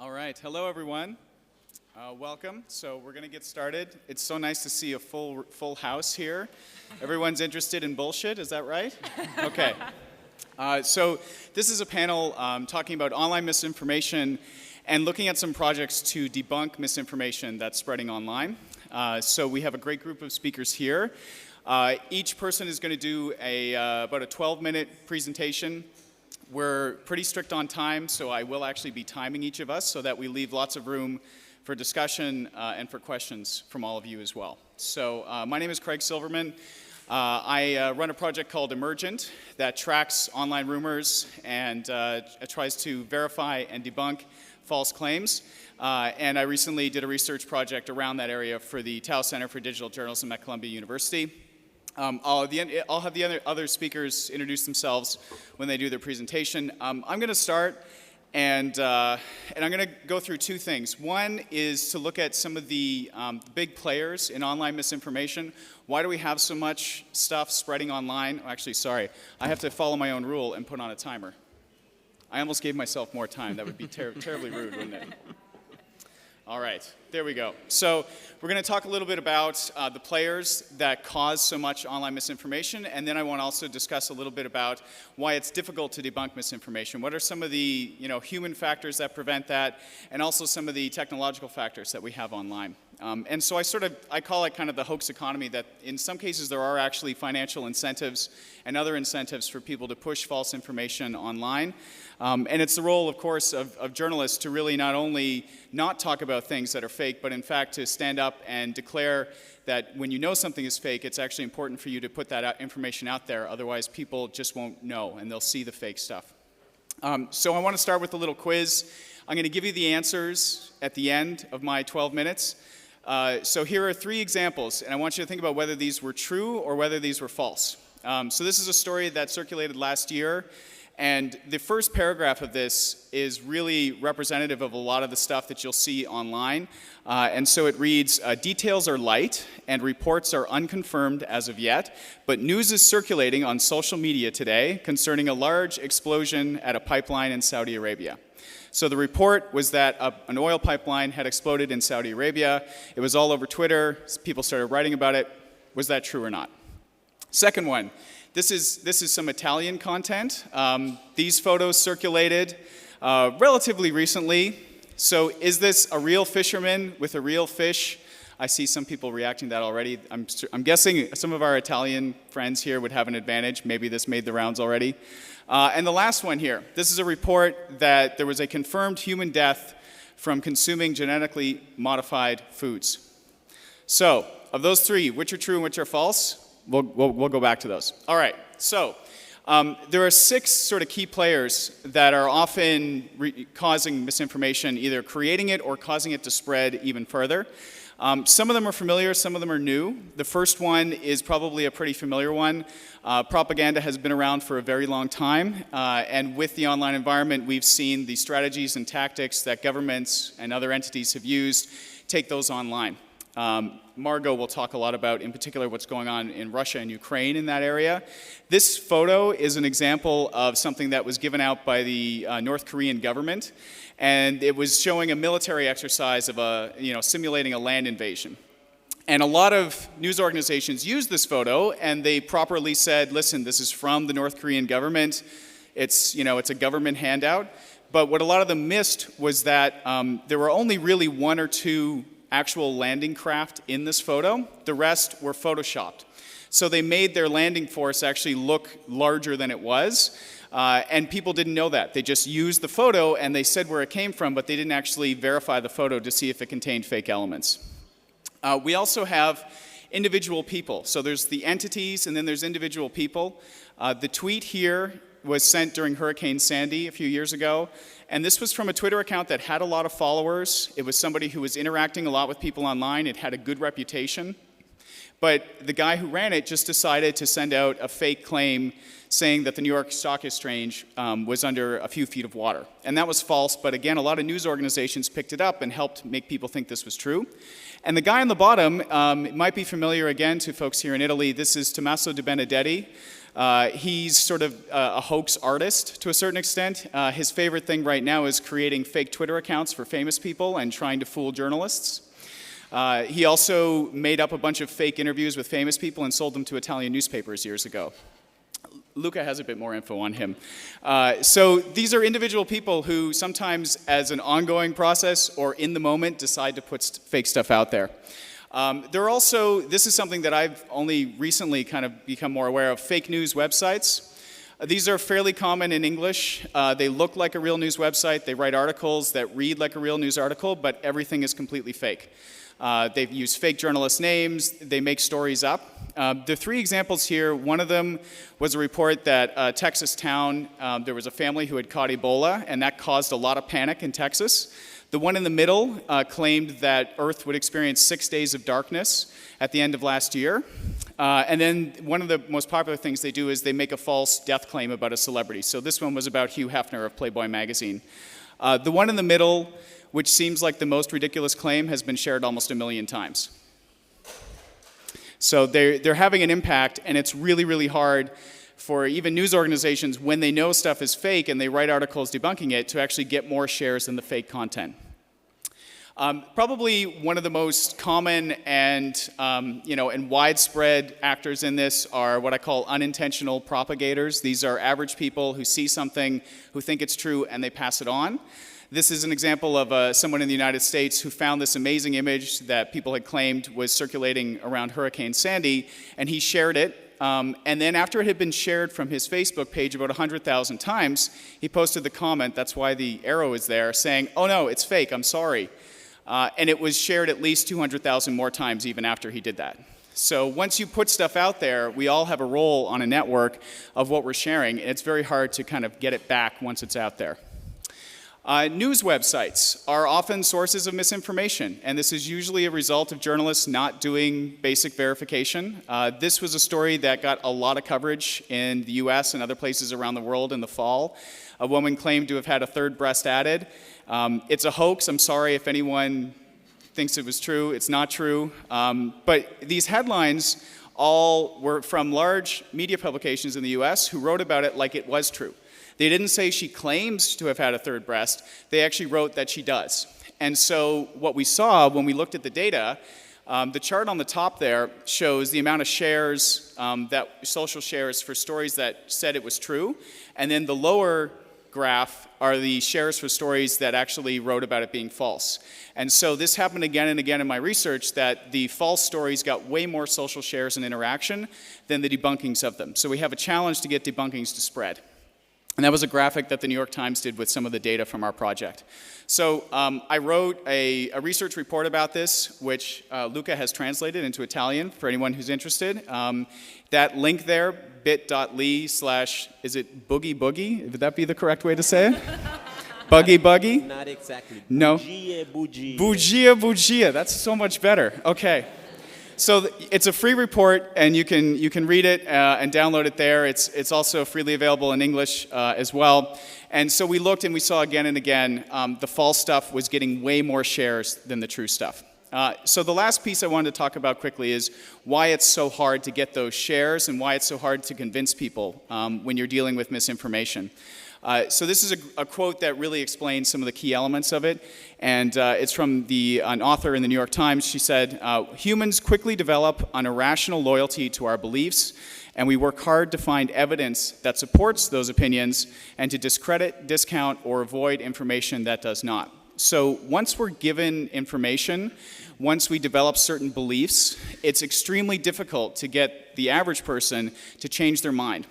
All right, hello everyone. Welcome. So we're going to get started. It's so nice to see a full house here. Everyone's interested in bullshit, is that right? Okay. So this is a panel talking about online misinformation and looking at some projects to debunk misinformation that's spreading online. So we have a great group of speakers here. Each person is going to do about a 12-minute presentation. We're pretty strict on time, so I will actually be timing each of us so that we leave lots of room for discussion and for questions from all of you as well. So my name is Craig Silverman. I run a project called Emergent that tracks online rumors and tries to verify and debunk false claims. And I recently did a research project around that area for the Tao Center for Digital Journalism at Columbia University. I'll have the other speakers introduce themselves when they do their presentation. I'm going to start, and I'm going to go through two things. One is to look at some of the big players in online misinformation. Why do we have so much stuff spreading online? Actually, sorry, I have to follow my own rule and put on a timer. I almost gave myself more time. That would be terribly rude, wouldn't it? All right, there we go. So we're going to talk a little bit about the players that cause so much online misinformation, and then I want to also discuss a little bit about why it's difficult to debunk misinformation. What are some of the human factors that prevent that, and also some of the technological factors that we have online. And so I call it kind of the hoax economy, that in some cases there are actually financial incentives and other incentives for people to push false information online. And it's the role, of course, of journalists to really not only not talk about things that are fake, but in fact to stand up and declare that when you know something is fake, it's actually important for you to put that information out there. Otherwise, people just won't know, and they'll see the fake stuff. So I want to start with a little quiz. I'm going to give you the answers at the end of my 12 minutes. So here are 3 examples, and I want you to think about whether these were true or whether these were false. So this is a story that circulated last year, and the first paragraph of this is really representative of a lot of the stuff that you'll see online. And so it reads, details are light and reports are unconfirmed as of yet, but news is circulating on social media today concerning a large explosion at a pipeline in Saudi Arabia. So the report was that an oil pipeline had exploded in Saudi Arabia. It was all over Twitter. People started writing about it. Was that true or not? Second one, this is some Italian content. These photos circulated relatively recently. So is this a real fisherman with a real fish? I see some people reacting to that already. I'm guessing some of our Italian friends here would have an advantage. Maybe this made the rounds already. And the last one here, this is a report that there was a confirmed human death from consuming genetically modified foods. So, of those 3, which are true and which are false? We'll go back to those. All right, so there are 6 sort of key players that are often causing misinformation, either creating it or causing it to spread even further. Some of them are familiar, some of them are new. The first one is probably a pretty familiar one. Propaganda has been around for a very long time, and with the online environment, we've seen the strategies and tactics that governments and other entities have used take those online. Margot will talk a lot about, in particular, what's going on in Russia and Ukraine in that area. This photo is an example of something that was given out by the North Korean government, and it was showing a military exercise of simulating a land invasion. And a lot of news organizations used this photo, and they properly said, listen, this is from the North Korean government. It's a government handout. But what a lot of them missed was that there were only really 1 or 2 actual landing craft in this photo. The rest were photoshopped. So they made their landing force actually look larger than it was, and people didn't know that. They just used the photo and they said where it came from, but they didn't actually verify the photo to see if it contained fake elements. We also have individual people. So there's the entities and then there's individual people. The tweet here was sent during Hurricane Sandy a few years ago. And this was from a Twitter account that had a lot of followers. It was somebody who was interacting a lot with people online. It had a good reputation. But the guy who ran it just decided to send out a fake claim saying that the New York Stock Exchange was under a few feet of water. And that was false, but again, a lot of news organizations picked it up and helped make people think this was true. And the guy on the bottom, it might be familiar again to folks here in Italy. This is Tommaso de Benedetti. He's sort of a hoax artist to a certain extent. His favorite thing right now is creating fake Twitter accounts for famous people and trying to fool journalists. He also made up a bunch of fake interviews with famous people and sold them to Italian newspapers years ago. Luca has a bit more info on him. So these are individual people who sometimes, as an ongoing process or in the moment, decide to put fake stuff out there. There are also, this is something that I've only recently kind of become more aware of, fake news websites. These are fairly common in English. They look like a real news website. They write articles that read like a real news article, but everything is completely fake. They've used fake journalist names. They make stories up. There are three examples here. One of them was a report that a Texas town, there was a family who had caught Ebola, and that caused a lot of panic in Texas. The one in the middle claimed that Earth would experience 6 days of darkness at the end of last year. And then one of the most popular things they do is they make a false death claim about a celebrity. So this one was about Hugh Hefner of Playboy magazine. The one in the middle, which seems like the most ridiculous claim, has been shared almost 1 million times. So they're having an impact, and it's really, really hard for even news organizations, when they know stuff is fake and they write articles debunking it, to actually get more shares than the fake content. Probably one of the most common and widespread actors in this are what I call unintentional propagators. These are average people who see something, who think it's true, and they pass it on. This is an example of someone in the United States who found this amazing image that people had claimed was circulating around Hurricane Sandy, and he shared it. And then after it had been shared from his Facebook page about 100,000 times, he posted the comment, that's why the arrow is there, saying, "Oh no, it's fake, I'm sorry." And it was shared at least 200,000 more times even after he did that. So once you put stuff out there, we all have a role on a network of what we're sharing, and it's very hard to kind of get it back once it's out there. News websites are often sources of misinformation, and this is usually a result of journalists not doing basic verification. This was a story that got a lot of coverage in the US and other places around the world in the fall. A woman claimed to have had a third breast added. It's a hoax. I'm sorry if anyone thinks it was true. It's not true. But these headlines all were from large media publications in the US who wrote about it like it was true. They didn't say she claims to have had a third breast. They actually wrote that she does. And so what we saw when we looked at the data, the chart on the top there shows the amount of shares, social shares for stories that said it was true. And then the lower graph are the shares for stories that actually wrote about it being false. And so this happened again and again in my research, that the false stories got way more social shares and interaction than the debunkings of them. So we have a challenge to get debunkings to spread. And that was a graphic that the New York Times did with some of the data from our project. So I wrote a research report about this, which Luca has translated into Italian for anyone who's interested. That link there, bit.ly/ is it boogie boogie? Would that be the correct way to say it? Buggy? Not exactly. No. Bugia. Bugia. That's so much better. Okay. So it's a free report, and you can read it and download it there. It's also freely available in English as well. And so we looked and we saw again and again the false stuff was getting way more shares than the true stuff. So the last piece I wanted to talk about quickly is why it's so hard to get those shares and why it's so hard to convince people when you're dealing with misinformation. So this is a quote that really explains some of the key elements of it, and it's from an author in the New York Times. She said, "Humans quickly develop an irrational loyalty to our beliefs, and we work hard to find evidence that supports those opinions and to discredit, discount, or avoid information that does not." So once we're given information, once we develop certain beliefs, it's extremely difficult to get the average person to change their mind.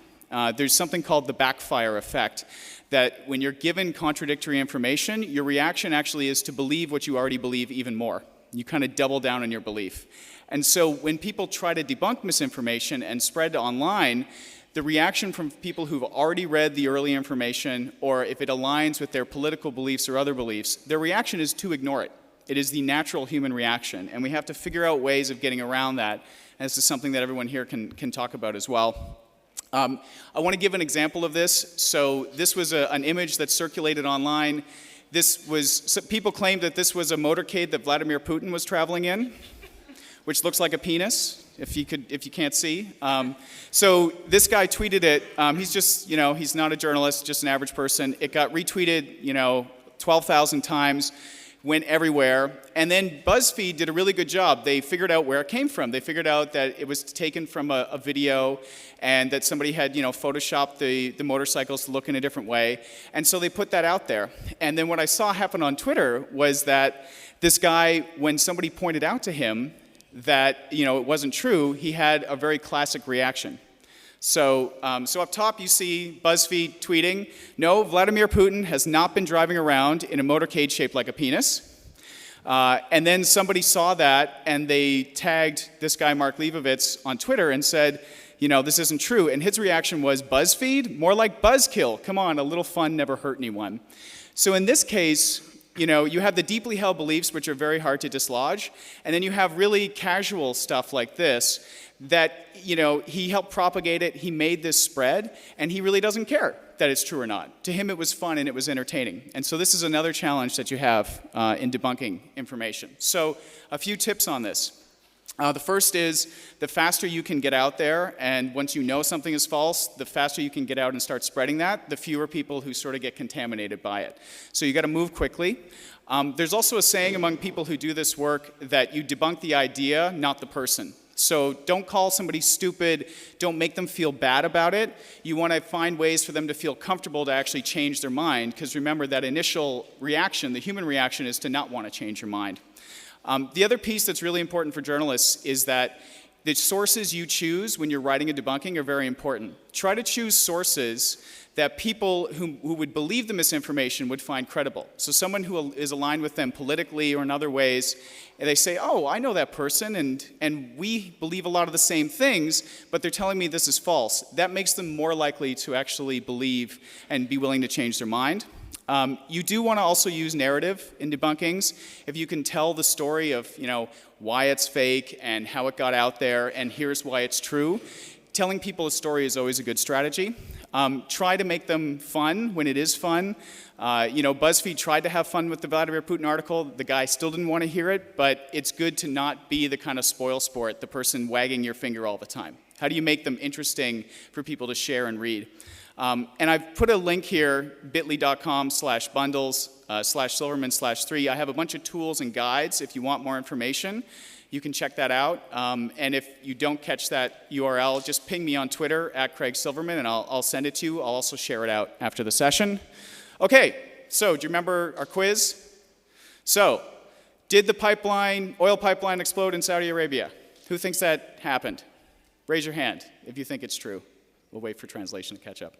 There's something called the backfire effect, that when you're given contradictory information, your reaction actually is to believe what you already believe even more. You kind of double down on your belief. And so when people try to debunk misinformation and spread online, the reaction from people who've already read the early information, or if it aligns with their political beliefs or other beliefs, their reaction is to ignore it. It is the natural human reaction, and we have to figure out ways of getting around that. And this is something that everyone here can talk about as well. I want to give an example of this. So this was an image that circulated online. People claimed that this was a motorcade that Vladimir Putin was traveling in, which looks like a penis. if you can't see. So this guy tweeted it. He's just, he's not a journalist, just an average person. It got retweeted, 12,000 times, went everywhere. And then BuzzFeed did a really good job. They figured out where it came from. They figured out that it was taken from a video and that somebody had, photoshopped the motorcycles to look in a different way. And so they put that out there. And then what I saw happen on Twitter was that this guy, when somebody pointed out to him that, it wasn't true, he had a very classic reaction. So up top you see BuzzFeed tweeting, "No, Vladimir Putin has not been driving around in a motorcade shaped like a penis." And then somebody saw that and they tagged this guy Mark Leibovitz on Twitter and said, this isn't true. And his reaction was, "BuzzFeed? More like buzzkill. Come on, a little fun never hurt anyone." So in this case, you have the deeply held beliefs, which are very hard to dislodge, and then you have really casual stuff like this that, he helped propagate it, he made this spread, and he really doesn't care that it's true or not. To him, it was fun and it was entertaining. And so this is another challenge that you have in debunking information. So a few tips on this. The first is the faster you can get out there, and once you know something is false, the faster you can get out and start spreading that, the fewer people who sort of get contaminated by it. So you got to move quickly. There's also a saying among people who do this work that you debunk the idea, not the person. So don't call somebody stupid, don't make them feel bad about it. You want to find ways for them to feel comfortable to actually change their mind, because remember that initial reaction, the human reaction, is to not want to change your mind. The other piece that's really important for journalists is that the sources you choose when you're writing a debunking are very important. Try to choose sources that people who would believe the misinformation would find credible. So someone who is aligned with them politically or in other ways, and they say, "Oh, I know that person, and we believe a lot of the same things, but they're telling me this is false." That makes them more likely to actually believe and be willing to change their mind. You do want to also use narrative in debunkings. If you can tell the story of, why it's fake and how it got out there and here's why it's true, telling people a story is always a good strategy. Try to make them fun when it is fun. BuzzFeed tried to have fun with the Vladimir Putin article. The guy still didn't want to hear it, but it's good to not be the kind of spoil sport, the person wagging your finger all the time. How do you make them interesting for people to share and read? And I've put a link here, bit.ly/bundles/Silverman/3. I have a bunch of tools and guides. If you want more information, you can check that out. And if you don't catch that URL, just ping me on Twitter @CraigSilverman, and I'll send it to you. I'll also share it out after the session. Okay, so do you remember our quiz? So, did the oil pipeline explode in Saudi Arabia? Who thinks that happened? Raise your hand if you think it's true. We'll wait for translation to catch up.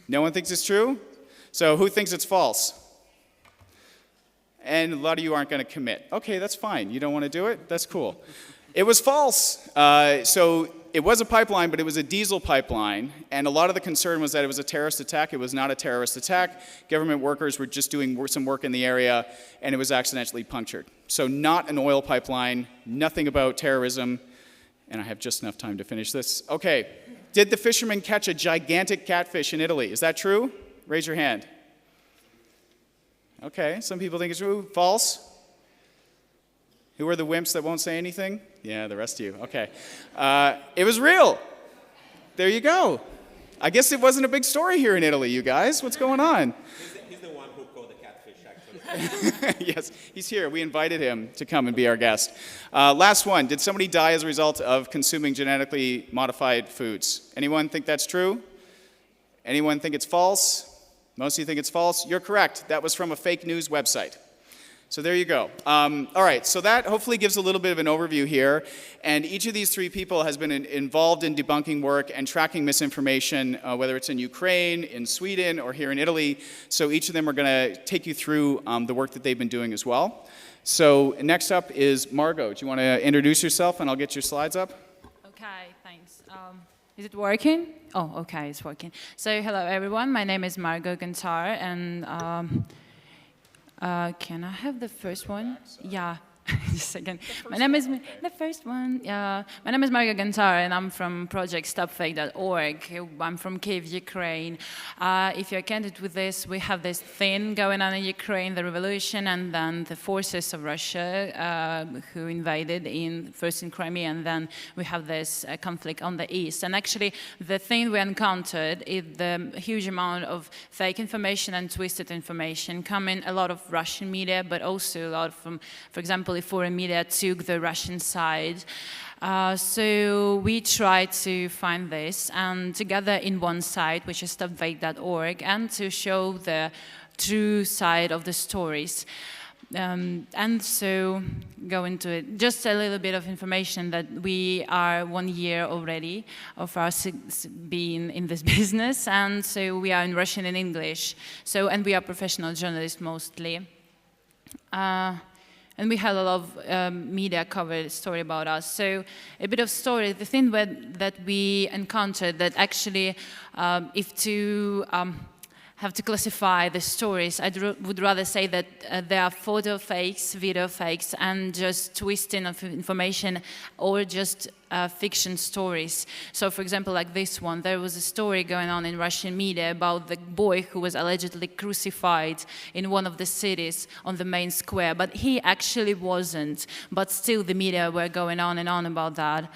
No one thinks it's true? So who thinks it's false? And a lot of you aren't going to commit. Okay, that's fine. You don't want to do it? That's cool. It was false. So it was a pipeline, but it was a diesel pipeline. And a lot of the concern was that it was a terrorist attack. It was not a terrorist attack. Government workers were just doing some work in the area, and it was accidentally punctured. So not an oil pipeline, nothing about terrorism. And I have just enough time to finish this. Okay. Did the fisherman catch a gigantic catfish in Italy? Is that true? Raise your hand. Okay, some people think it's true. False? Who are the wimps that won't say anything? Yeah, the rest of you. Okay. It was real. There you go. I guess it wasn't a big story here in Italy, you guys. What's going on? He's the one who caught the catfish, actually. Yes, he's here. We invited him to come and be our guest. Last one. Did somebody die as a result of consuming genetically modified foods? Anyone think that's true? Anyone think it's false? Most of you think it's false. You're correct. That was from a fake news website. So there you go. All right, so that hopefully gives a little bit of an overview here. And each of these three people has been involved in debunking work and tracking misinformation, whether it's in Ukraine, in Sweden, or here in Italy. So each of them are going to take you through the work that they've been doing as well. So next up is Margot. Do you want to introduce yourself, and I'll get your slides up? Okay, thanks. Is it working? Oh, okay, it's working. So hello, everyone. My name is Margot Gontar, and can I have the first one? Yeah, Just a second. My name is the first one. Yeah, my name is Marga Gantara, and I'm from project stopfake.org. I'm from Kiev, Ukraine. If you're candid with this, we have this thing going on in Ukraine, the revolution, and then the forces of Russia who invaded first in Crimea, and then we have this conflict on the east. And actually, the thing we encountered is the huge amount of fake information and twisted information coming a lot of Russian media, but also a lot from, for example, if foreign media took the Russian side. So we tried to find this and together in one site, which is stopfake.org, and to show the true side of the stories. And so go into it. Just a little bit of information that we are 1 year already of our being in this business, and so we are in Russian and English. So, and we are professional journalists mostly. And we had a lot of media covered story about us. So a bit of story, the thing that we encountered that actually if to have to classify the stories, I would rather say that there are photo fakes, video fakes, and just twisting of information or just fiction stories. So for example, like this one, there was a story going on in Russian media about the boy who was allegedly crucified in one of the cities on the main square, but he actually wasn't, but still the media were going on and on about that.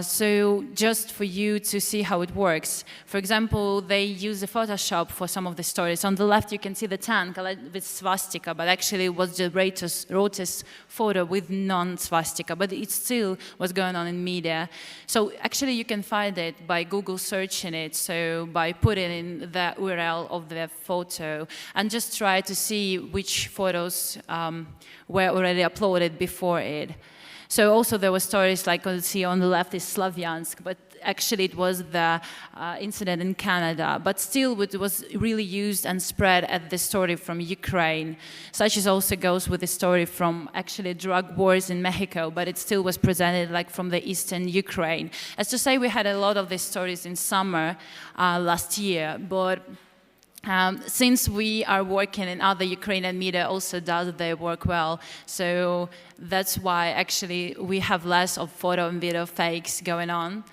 So just for you to see how it works, for example, they use the Photoshop for some of the stories. On the left, you can see the tank with swastika, but actually it was the Reuters photo with non-swastika, but it still was going on in media. So actually you can find it by Google searching it, so by putting in the URL of the photo, and just try to see which photos were already uploaded before it. So also there were stories like you see on the left is Slavyansk, but actually it was the incident in Canada. But still it was really used and spread as the story from Ukraine. Such as also goes with the story from actually drug wars in Mexico, but it still was presented like from the eastern Ukraine. As to say, we had a lot of these stories in summer last year, but since we are working in other Ukrainian media also does their work well, so that's why actually we have less of photo and video fakes going on.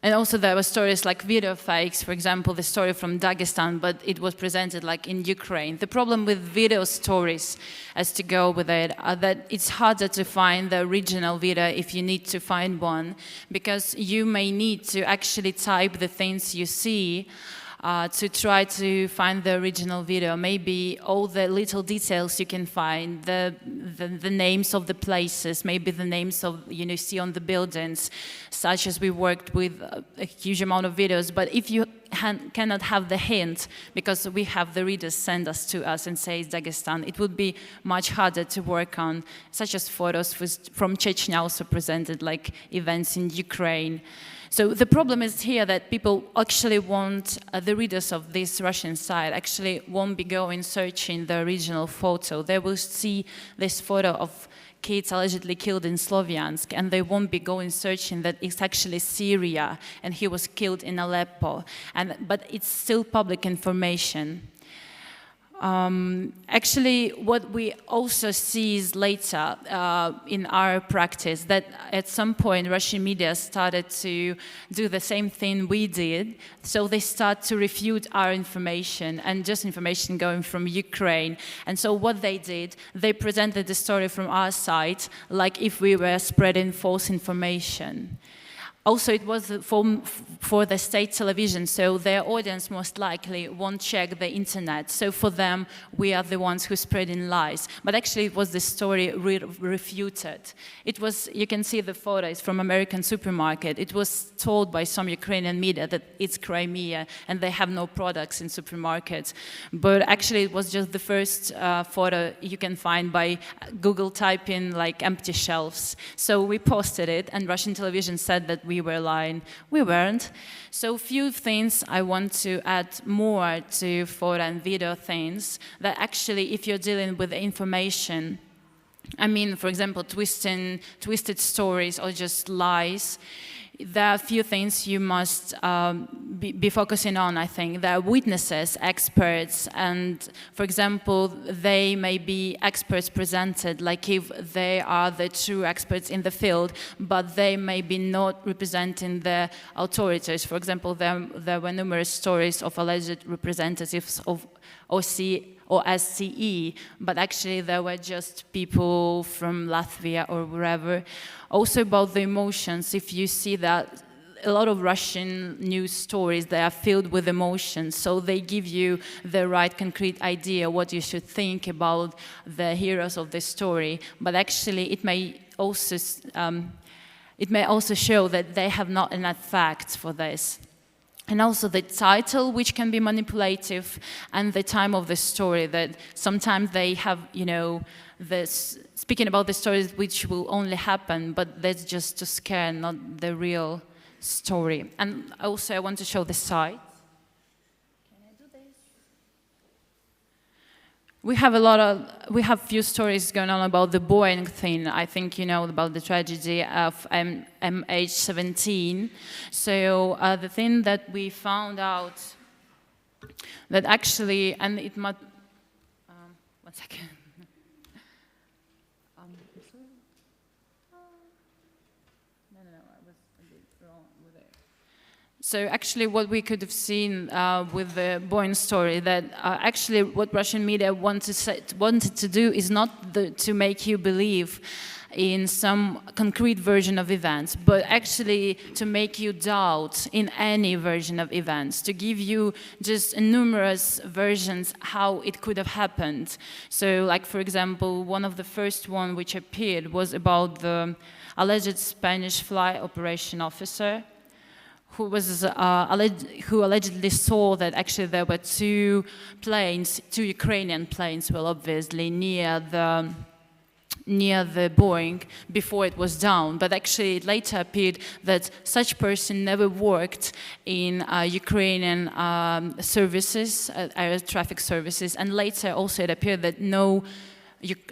And also there were stories like video fakes, for example, the story from Dagestan, but it was presented like in Ukraine. The problem with video stories, as to go with it, that it's harder to find the original video if you need to find one, because you may need to actually type the things you see to try to find the original video. Maybe all the little details you can find, the names of the places, maybe the names of, you see on the buildings, such as we worked with a huge amount of videos. But if you cannot have the hint, because we have the readers send to us and say it's Dagestan, it would be much harder to work on, such as photos from Chechnya also presented, like events in Ukraine. So the problem is here that people actually want, the readers of this Russian site actually won't be going searching the original photo. They will see this photo of kids allegedly killed in Slavyansk, and they won't be going searching that it's actually Syria and he was killed in Aleppo. But it's still public information. Actually, what we also see is later in our practice that at some point Russian media started to do the same thing we did. So they start to refute our information and just information going from Ukraine. And so what they did, they presented the story from our side like if we were spreading false information. Also, it was for the state television, so their audience most likely won't check the internet. So for them, we are the ones who spreading lies. But actually, it was the story refuted. It was, you can see the photos from American supermarket. It was told by some Ukrainian media that it's Crimea and they have no products in supermarkets. But actually, it was just the first photo you can find by Google typing like empty shelves. So we posted it, and Russian television said that we were lying. We weren't. So few things I want to add more to photo and video things that actually if you're dealing with information, I mean, for example, twisted stories or just lies, there are a few things you must be focusing on, I think. There are witnesses, experts, and, for example, they may be experts presented, like if they are the true experts in the field, but they may be not representing the authorities. For example, there were numerous stories of alleged representatives of OC or SCE, but actually there were just people from Latvia or wherever. Also about the emotions, if you see that a lot of Russian news stories, they are filled with emotions, so they give you the right concrete idea what you should think about the heroes of the story, but actually it may also show that they have not enough facts for this. And also the title, which can be manipulative, and the time of the story, that sometimes they have, this, speaking about the stories which will only happen, but that's just to scare, not the real story. And also I want to show the site. We have few stories going on about the Boeing thing. I think you know about the tragedy of MH17. So the thing that we found out that actually, and it might, 1 second. I was a bit wrong with it. So actually what we could have seen with the Boeing story, that actually what Russian media wanted to do is not to make you believe in some concrete version of events, but actually to make you doubt in any version of events, to give you just numerous versions how it could have happened. So like, for example, one of the first one which appeared was about the alleged Spanish fly operation officer who allegedly saw that actually there were two Ukrainian planes, well, obviously, near the Boeing before it was down, but actually it later appeared that such person never worked in Ukrainian services, air traffic services, and later also it appeared that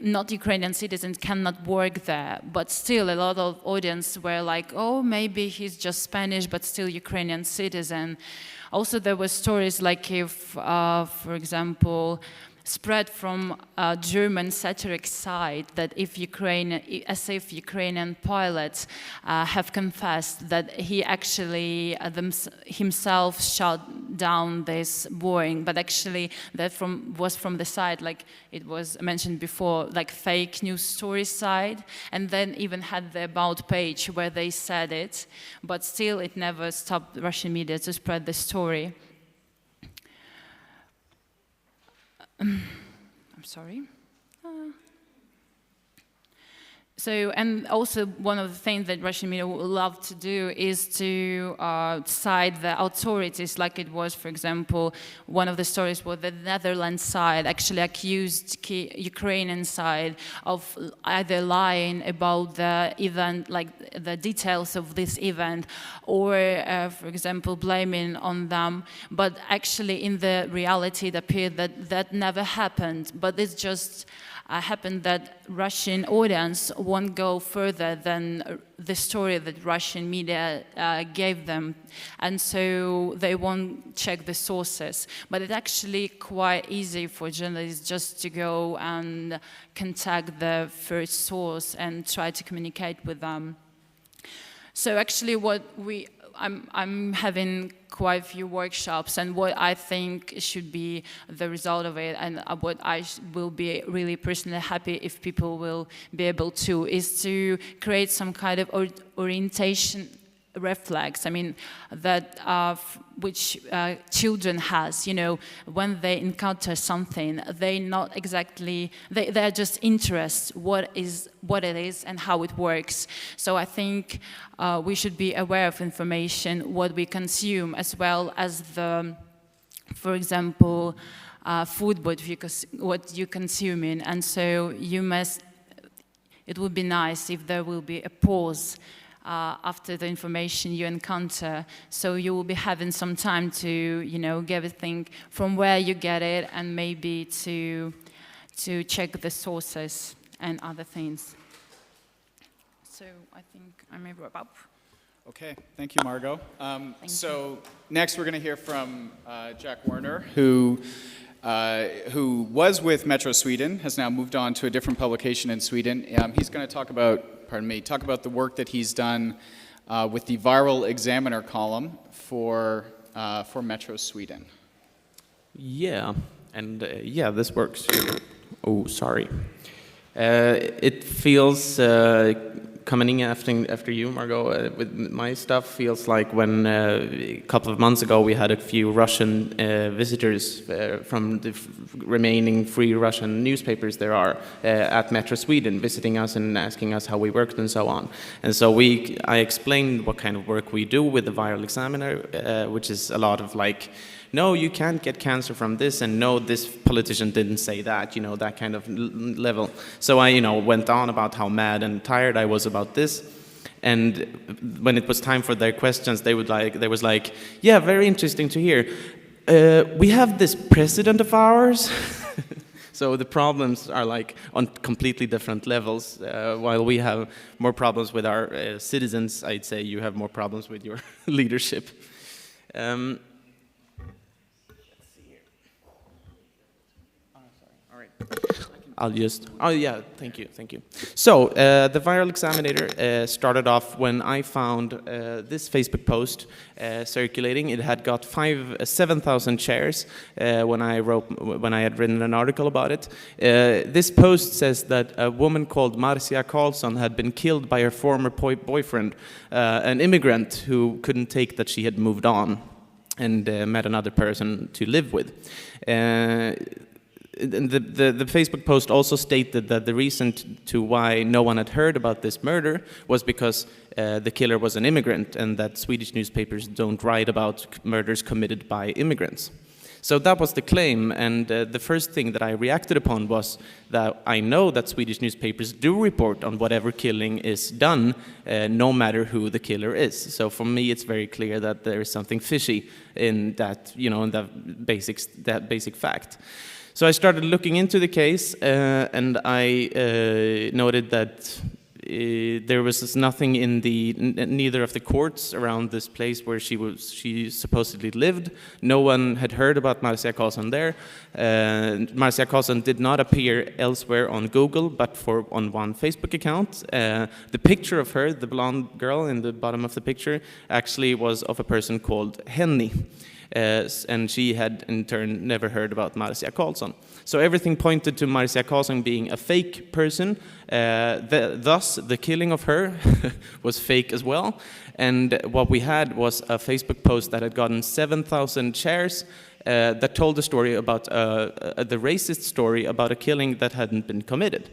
not Ukrainian citizens cannot work there, but still a lot of audience were like, oh, maybe he's just Spanish, but still Ukrainian citizen. Also, there were stories like if, for example, spread from a German satiric site that if Ukrainian pilots have confessed that he actually himself shot down this Boeing, but actually that was from the side, like it was mentioned before, like fake news story side, and then even had the about page where they said it, but still it never stopped Russian media to spread the story. I'm sorry. So, and also one of the things that Russian media would love to do is to cite the authorities, like it was, for example, one of the stories where the Netherlands side actually accused Ukrainian side of either lying about the event, like the details of this event, or, for example, blaming on them. But actually, in the reality, it appeared that that never happened. But it's just happened that Russian audience won't go further than the story that Russian media gave them, and so they won't check the sources. But it's actually quite easy for journalists just to go and contact the first source and try to communicate with them. So actually I'm having quite a few workshops, and what I think should be the result of it, and what I will be really personally happy if people will be able to, is to create some kind of orientation reflex. I mean, that which children has, when they encounter something, they not exactly, they're just interested what it is and how it works. So I think we should be aware of information, what we consume, as well as for example, food, what you're consuming. And so it would be nice if there will be a pause after the information you encounter, so you will be having some time to, get a think from where you get it, and maybe to check the sources and other things. So I think I may wrap up. Okay, thank you, Margot. So next we're going to hear from Jack Werner, who was with Metro Sweden, has now moved on to a different publication in Sweden. He's going to talk about the work that he's done with the Viral Examiner column for Metro Sweden. Yeah, and this works. Oh, sorry. It feels coming in after you, Margot, with my stuff feels like when a couple of months ago we had a few Russian visitors from the remaining free Russian newspapers there are at Metro Sweden visiting us and asking us how we worked and so on. And so I explained what kind of work we do with the Viral Examiner, which is a lot of like, no, you can't get cancer from this, and no, this politician didn't say that, that kind of level. So I, went on about how mad and tired I was about this. And when it was time for their questions, they was like, yeah, very interesting to hear. We have this president of ours. So the problems are like on completely different levels. While we have more problems with our citizens, I'd say you have more problems with your leadership. Thank you. So, the Viral Examiner started off when I found this Facebook post circulating. It had got 7,000 shares when I had written an article about it. This post says that a woman called Marcia Karlsson had been killed by her former boyfriend, an immigrant who couldn't take that she had moved on and met another person to live with. The Facebook post also stated that the reason to why no one had heard about this murder was because the killer was an immigrant, and that Swedish newspapers don't write about murders committed by immigrants. So that was the claim, and the first thing that I reacted upon was that I know that Swedish newspapers do report on whatever killing is done, no matter who the killer is. So for me, it's very clear that there is something fishy in that, in that basic fact. So I started looking into the case, and I noted that there was nothing in neither of the courts around this place where she supposedly lived. No one had heard about Marcia Karlsson there. Marcia Karlsson did not appear elsewhere on Google, but on one Facebook account. The picture of her, the blonde girl in the bottom of the picture, actually was of a person called Henny. And she had in turn never heard about Marcia Karlsson. So everything pointed to Marcia Karlsson being a fake person, thus the killing of her was fake as well. And what we had was a Facebook post that had gotten 7,000 shares that told the story about the racist story about a killing that hadn't been committed.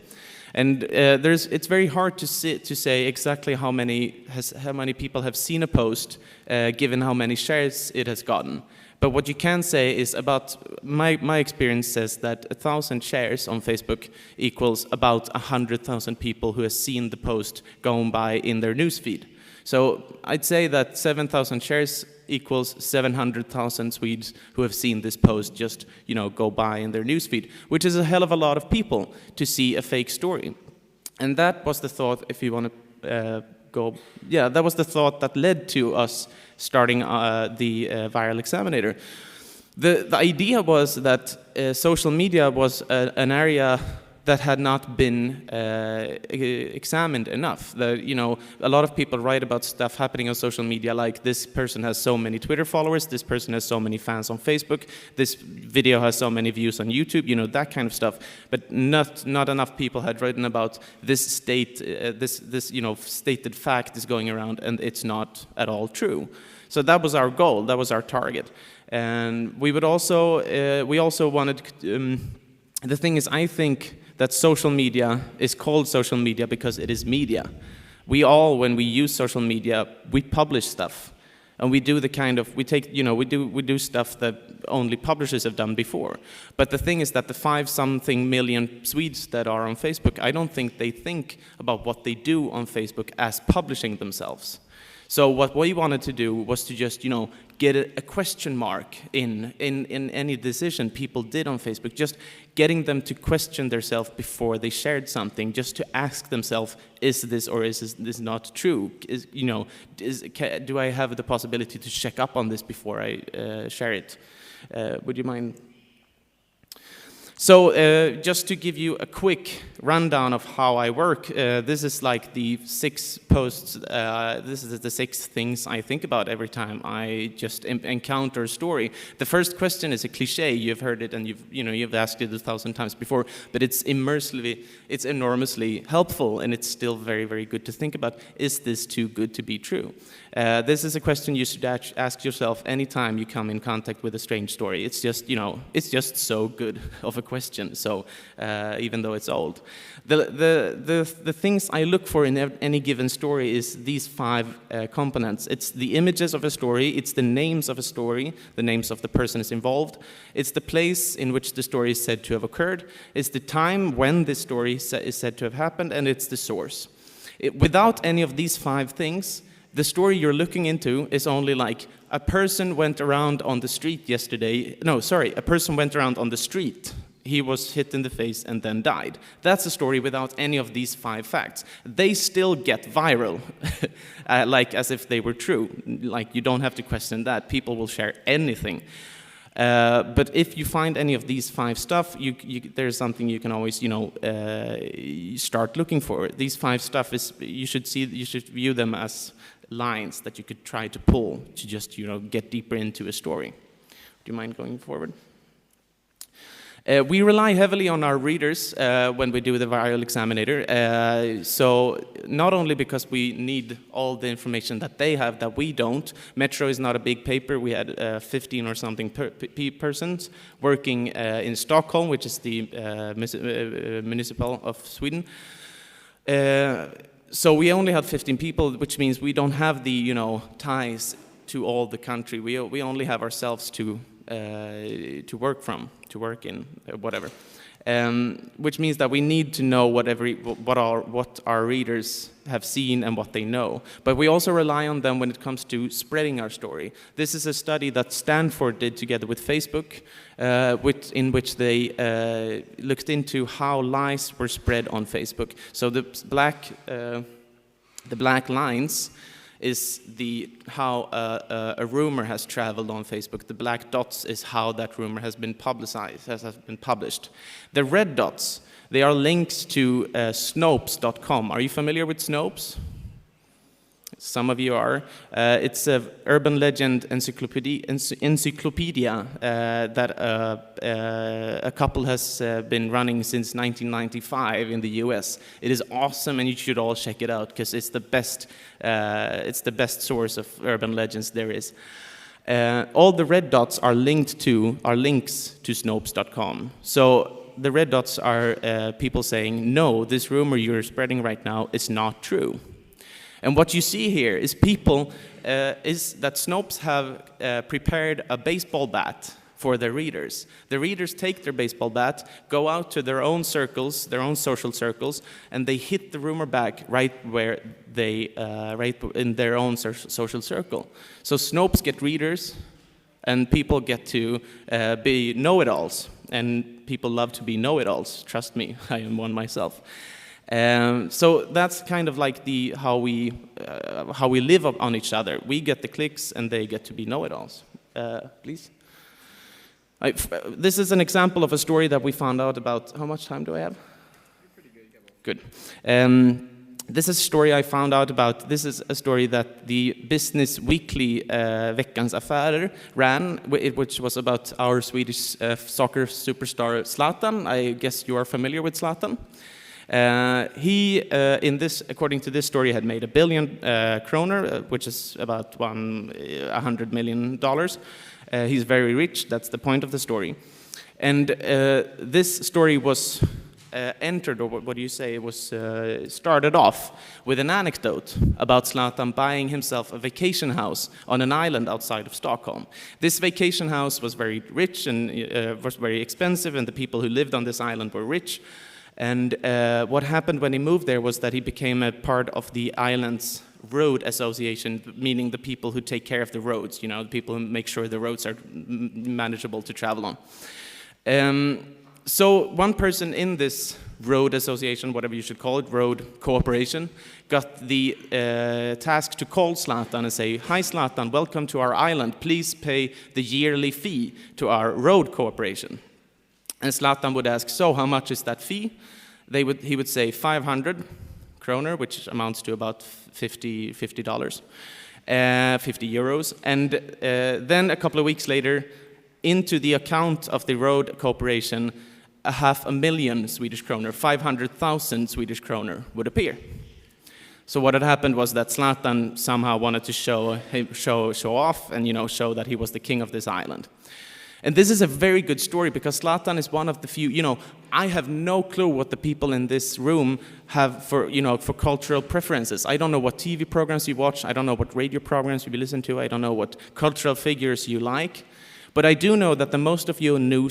And it's very hard to say exactly how many people have seen a post, given how many shares it has gotten. But what you can say is about my experience says that 1,000 shares on Facebook equals about 100,000 people who have seen the post going by in their newsfeed. So I'd say that 7,000 shares equals 700,000 Swedes who have seen this post just, go by in their newsfeed, which is a hell of a lot of people to see a fake story. And that was the thought, if you want to that was the thought that led to us starting the Viral Examiner. The idea was that social media was an area that had not been examined enough. A lot of people write about stuff happening on social media, like this person has so many Twitter followers, this person has so many fans on Facebook, this video has so many views on YouTube, that kind of stuff. But not enough people had written about this stated fact is going around, and it's not at all true. So that was our goal, that was our target, and we also wanted. The thing is, I think that social media is called social media because it is media. When we use social media, we publish stuff, and we do we do stuff that only publishers have done before. But the thing is that the 5-something million Swedes that are on Facebook, I don't think they think about what they do on Facebook as publishing themselves. So what we wanted to do was to just, get a question mark in any decision people did on Facebook, just getting them to question themselves before they shared something, just to ask themselves, is this or is this not true? Do I have the possibility to check up on this before I share it? Would you mind? So just to give you a quick rundown of how I work, this is like the 6 posts, this is the 6 things I think about every time I just encounter a story. The first question is a cliche, you've heard it and you've asked it 1,000 times before, but it's enormously helpful, and it's still very, very good to think about, is this too good to be true? This is a question you should ask yourself anytime you come in contact with a strange story. It's just, it's just so good of a question. So even though it's old, the things I look for in any given story is these 5 components. It's the images of a story. It's the names of a story. The names of the person is involved. It's the place in which the story is said to have occurred. It's the time when this story is said to have happened, and it's the source. Without any of these 5 things, the story you're looking into is only like, a person went around on the street yesterday. No, sorry, a person went around on the street. He was hit in the face and then died. That's a story without any of these 5 facts. They still get viral, like as if they were true. Like, you don't have to question that. People will share anything. But if you find any of these 5 stuff, there's something you can always, start looking for. These 5 stuff is, you should view them as lines that you could try to pull to just, get deeper into a story. Do you mind going forward? We rely heavily on our readers when we do the viral examinator. So not only because we need all the information that they have that we don't. Metro is not a big paper. We had 15 or something persons working in Stockholm, which is the municipal of Sweden. So we only had 15 people, which means we don't have the ties to all the country. We only have ourselves to work in, whatever. Which means that we need to know what our readers have seen and what they know. But we also rely on them when it comes to spreading our story. This is a study that Stanford did together with Facebook, in which they looked into how lies were spread on Facebook. So the black lines is how a rumor has traveled on Facebook. The black dots is how that rumor has been published. The red dots, they are links to Snopes.com. Are you familiar with Snopes? Some of you are. It's an urban legend encyclopedia that a couple has been running since 1995 in the US. It is awesome, and you should all check it out because it's the best. It's the best source of urban legends there is. All the red dots are links to Snopes.com. So the red dots are people saying, no, this rumor you're spreading right now is not true. And what you see here is is that Snopes have prepared a baseball bat for their readers. The readers take their baseball bat, go out to their own circles, their own social circles, and they hit the rumor back right where right in their own social circle. So Snopes get readers, and people get to be know-it-alls. And people love to be know-it-alls. Trust me, I am one myself. So that's kind of like how we live on each other. We get the clicks, and they get to be know-it-alls. Please. This is an example of a story that we found out about. How much time do I have? You're pretty good. Good. This is a story I found out about. This is a story that the Business Weekly Veckans Affärer ran, which was about our Swedish soccer superstar Zlatan. I guess you are familiar with Zlatan. He, according to this story, had made 1 billion kroner, which is about $100 million. He's very rich. That's the point of the story. And this story was entered, or what do you say? It was started off with an anecdote about Zlatan buying himself a vacation house on an island outside of Stockholm. This vacation house was very rich and was very expensive, and the people who lived on this island were rich. And what happened when he moved there was that he became a part of the island's road association, meaning the people who take care of the roads, you know, the people who make sure the roads are manageable to travel on. So one person in this road association, whatever you should call it, road cooperation, got the task to call Zlatan and say, "Hi Zlatan, welcome to our island. Please pay the yearly fee to our road cooperation." And Zlatan would ask, "So how much is that fee?" He would say 500 kroner, which amounts to about $50, 50 euros. And then a couple of weeks later, into the account of the road cooperation, 500,000 Swedish kroner, 500,000 Swedish kroner would appear. So what had happened was that Zlatan somehow wanted to show off and, you know, show that he was the king of this island. And this is a very good story because Zlatan is one of the few, you know, I have no clue what the people in this room have for, you know, for cultural preferences. I don't know what TV programs you watch. I don't know what radio programs you listen to. I don't know what cultural figures you like. But I do know that the most of you know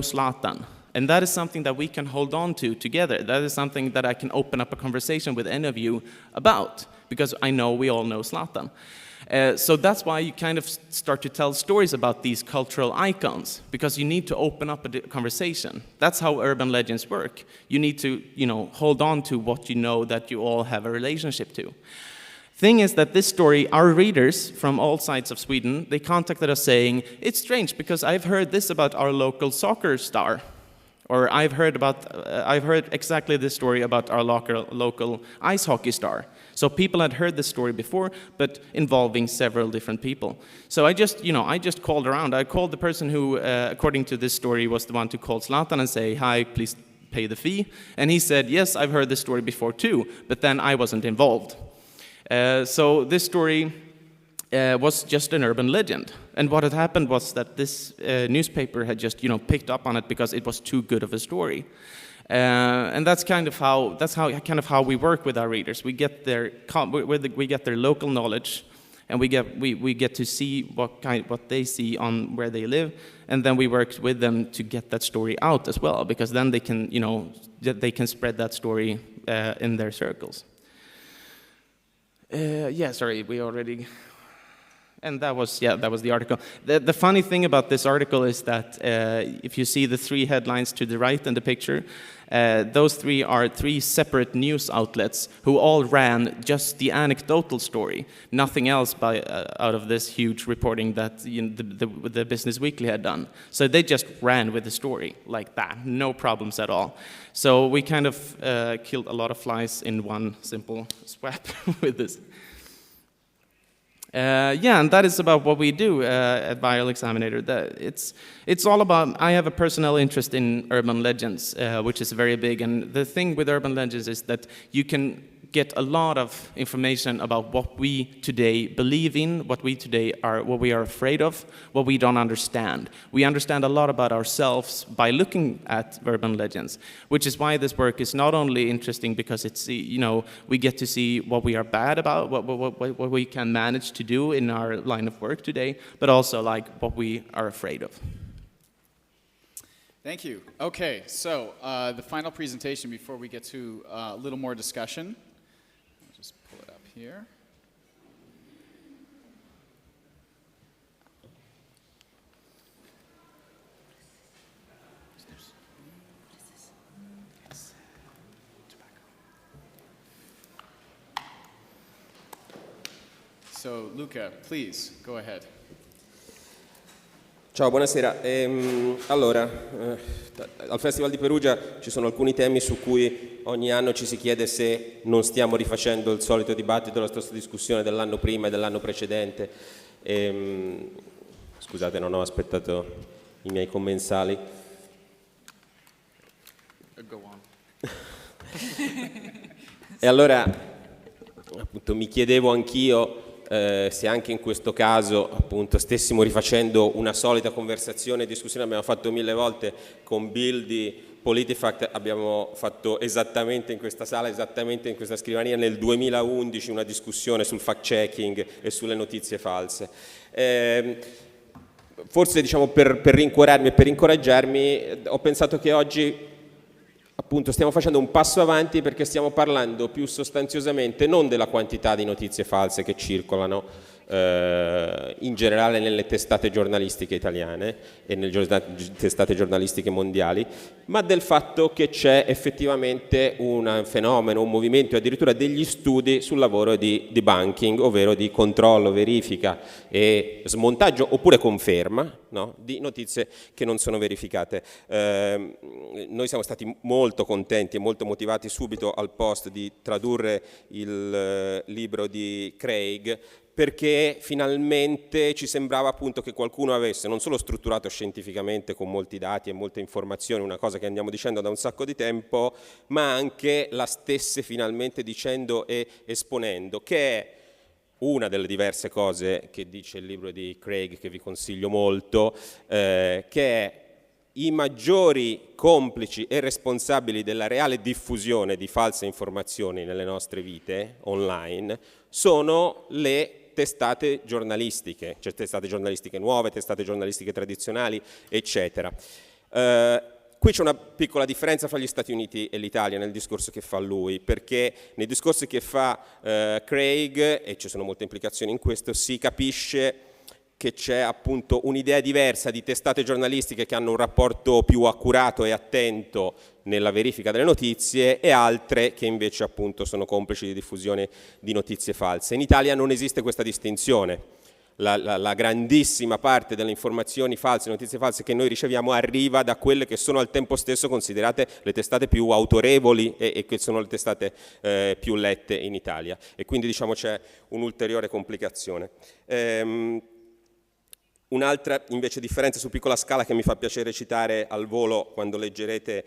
Zlatan. And that is something that we can hold on to together. That is something that I can open up a conversation with any of you about, because I know we all know Zlatan. So that's why you kind of start to tell stories about these cultural icons, because you need to open up a conversation. That's how urban legends work. You need to, you know, hold on to what you know that you all have a relationship to. Thing is that this story, our readers from all sides of Sweden, they contacted us saying, "It's strange because I've heard this about our local soccer star." Or I've heard exactly this story about our local ice hockey star. So people had heard this story before, but involving several different people. So I just called around. I called the person who, according to this story, was the one to call Zlatan and say, "Hi, please pay the fee." And he said, "Yes, I've heard this story before too, but then I wasn't involved." So this story was just an urban legend. And what had happened was that this newspaper had just, you know, picked up on it because it was too good of a story. And that's kind of how we work with our readers. We get their local knowledge, and we get to see what they see on where they live, and then we work with them to get that story out as well, because then they can, you know, they can spread that story in their circles. And that was the article. The funny thing about this article is that if you see the three headlines to the right in the picture, those three are three separate news outlets who all ran just the anecdotal story, nothing else out of this huge reporting that, you know, the Business Weekly had done. So they just ran with the story like that, no problems at all. So we kind of killed a lot of flies in one simple swap with this. And that is about what we do at Viral Examinator. It's all about, I have a personal interest in urban legends, which is very big. And the thing with urban legends is that you can get a lot of information about what we today believe in, what we are afraid of, what we don't understand. We understand a lot about ourselves by looking at urban legends, which is why this work is not only interesting because it's, you know, we get to see what we are bad about, what we can manage to do in our line of work today, but also like what we are afraid of. Thank you. Okay, so the final presentation before we get to a little more discussion. I'll just pull it up here. So, Luca, please, go ahead. Ciao, buonasera. Allora, al Festival di Perugia ci sono alcuni temi su cui ogni anno ci si chiede se non stiamo rifacendo il solito dibattito, la stessa discussione dell'anno prima e dell'anno precedente. Scusate, non ho aspettato i miei commensali. Go on. E allora, appunto, mi chiedevo anch'io se anche in questo caso appunto stessimo rifacendo una solita conversazione e discussione. Abbiamo fatto 1000 volte con Bill di PolitiFact, abbiamo fatto esattamente in questa sala, esattamente in questa scrivania nel 2011 una discussione sul fact checking e sulle notizie false. Forse, diciamo, per rincuorarmi e per incoraggiarmi ho pensato che oggi appunto stiamo facendo un passo avanti perché stiamo parlando più sostanziosamente non della quantità di notizie false che circolano in generale nelle testate giornalistiche italiane e nelle testate giornalistiche mondiali, ma del fatto che c'è effettivamente un fenomeno, un movimento e addirittura degli studi sul lavoro di debunking, ovvero di controllo, verifica e smontaggio oppure conferma, no, di notizie che non sono verificate. Noi siamo stati molto contenti e molto motivati subito al post di tradurre il libro di Craig, perché finalmente ci sembrava appunto che qualcuno avesse non solo strutturato scientificamente con molti dati e molte informazioni, una cosa che andiamo dicendo da un sacco di tempo, ma anche la stesse finalmente dicendo e esponendo, che è una delle diverse cose che dice il libro di Craig, che vi consiglio molto, che è i maggiori complici e responsabili della reale diffusione di false informazioni nelle nostre vite online sono le testate giornalistiche, cioè testate giornalistiche nuove, testate giornalistiche tradizionali, eccetera. Qui c'è una piccola differenza fra gli Stati Uniti e l'Italia nel discorso che fa lui, perché nei discorsi che fa Craig, e ci sono molte implicazioni in questo, si capisce che c'è appunto un'idea diversa di testate giornalistiche che hanno un rapporto più accurato e attento nella verifica delle notizie e altre che invece appunto sono complici di diffusione di notizie false. In Italia non esiste questa distinzione. La grandissima parte delle informazioni false, notizie false che noi riceviamo arriva da quelle che sono al tempo stesso considerate le testate più autorevoli e che sono le testate più lette in Italia. E quindi diciamo c'è un'ulteriore complicazione. Un'altra invece differenza su piccola scala che mi fa piacere citare al volo quando leggerete,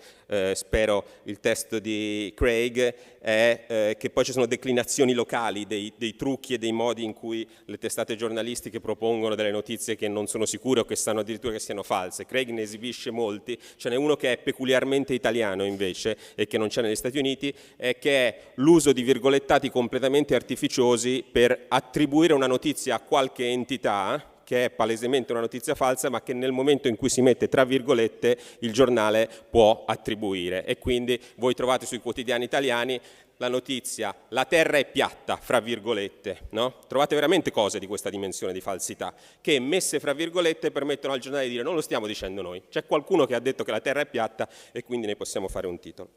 spero, il testo di Craig, è che poi ci sono declinazioni locali dei trucchi e dei modi in cui le testate giornalistiche propongono delle notizie che non sono sicure o che sanno addirittura che siano false. Craig ne esibisce molti, ce n'è uno che è peculiarmente italiano invece e che non c'è negli Stati Uniti, che è l'uso di virgolettati completamente artificiosi per attribuire una notizia a qualche entità che è palesemente una notizia falsa, ma che nel momento in cui si mette tra virgolette il giornale può attribuire. E quindi voi trovate sui quotidiani italiani la notizia "la terra è piatta", fra virgolette, no? Trovate veramente cose di questa dimensione di falsità, che messe fra virgolette permettono al giornale di dire non lo stiamo dicendo noi, c'è qualcuno che ha detto che la terra è piatta e quindi ne possiamo fare un titolo.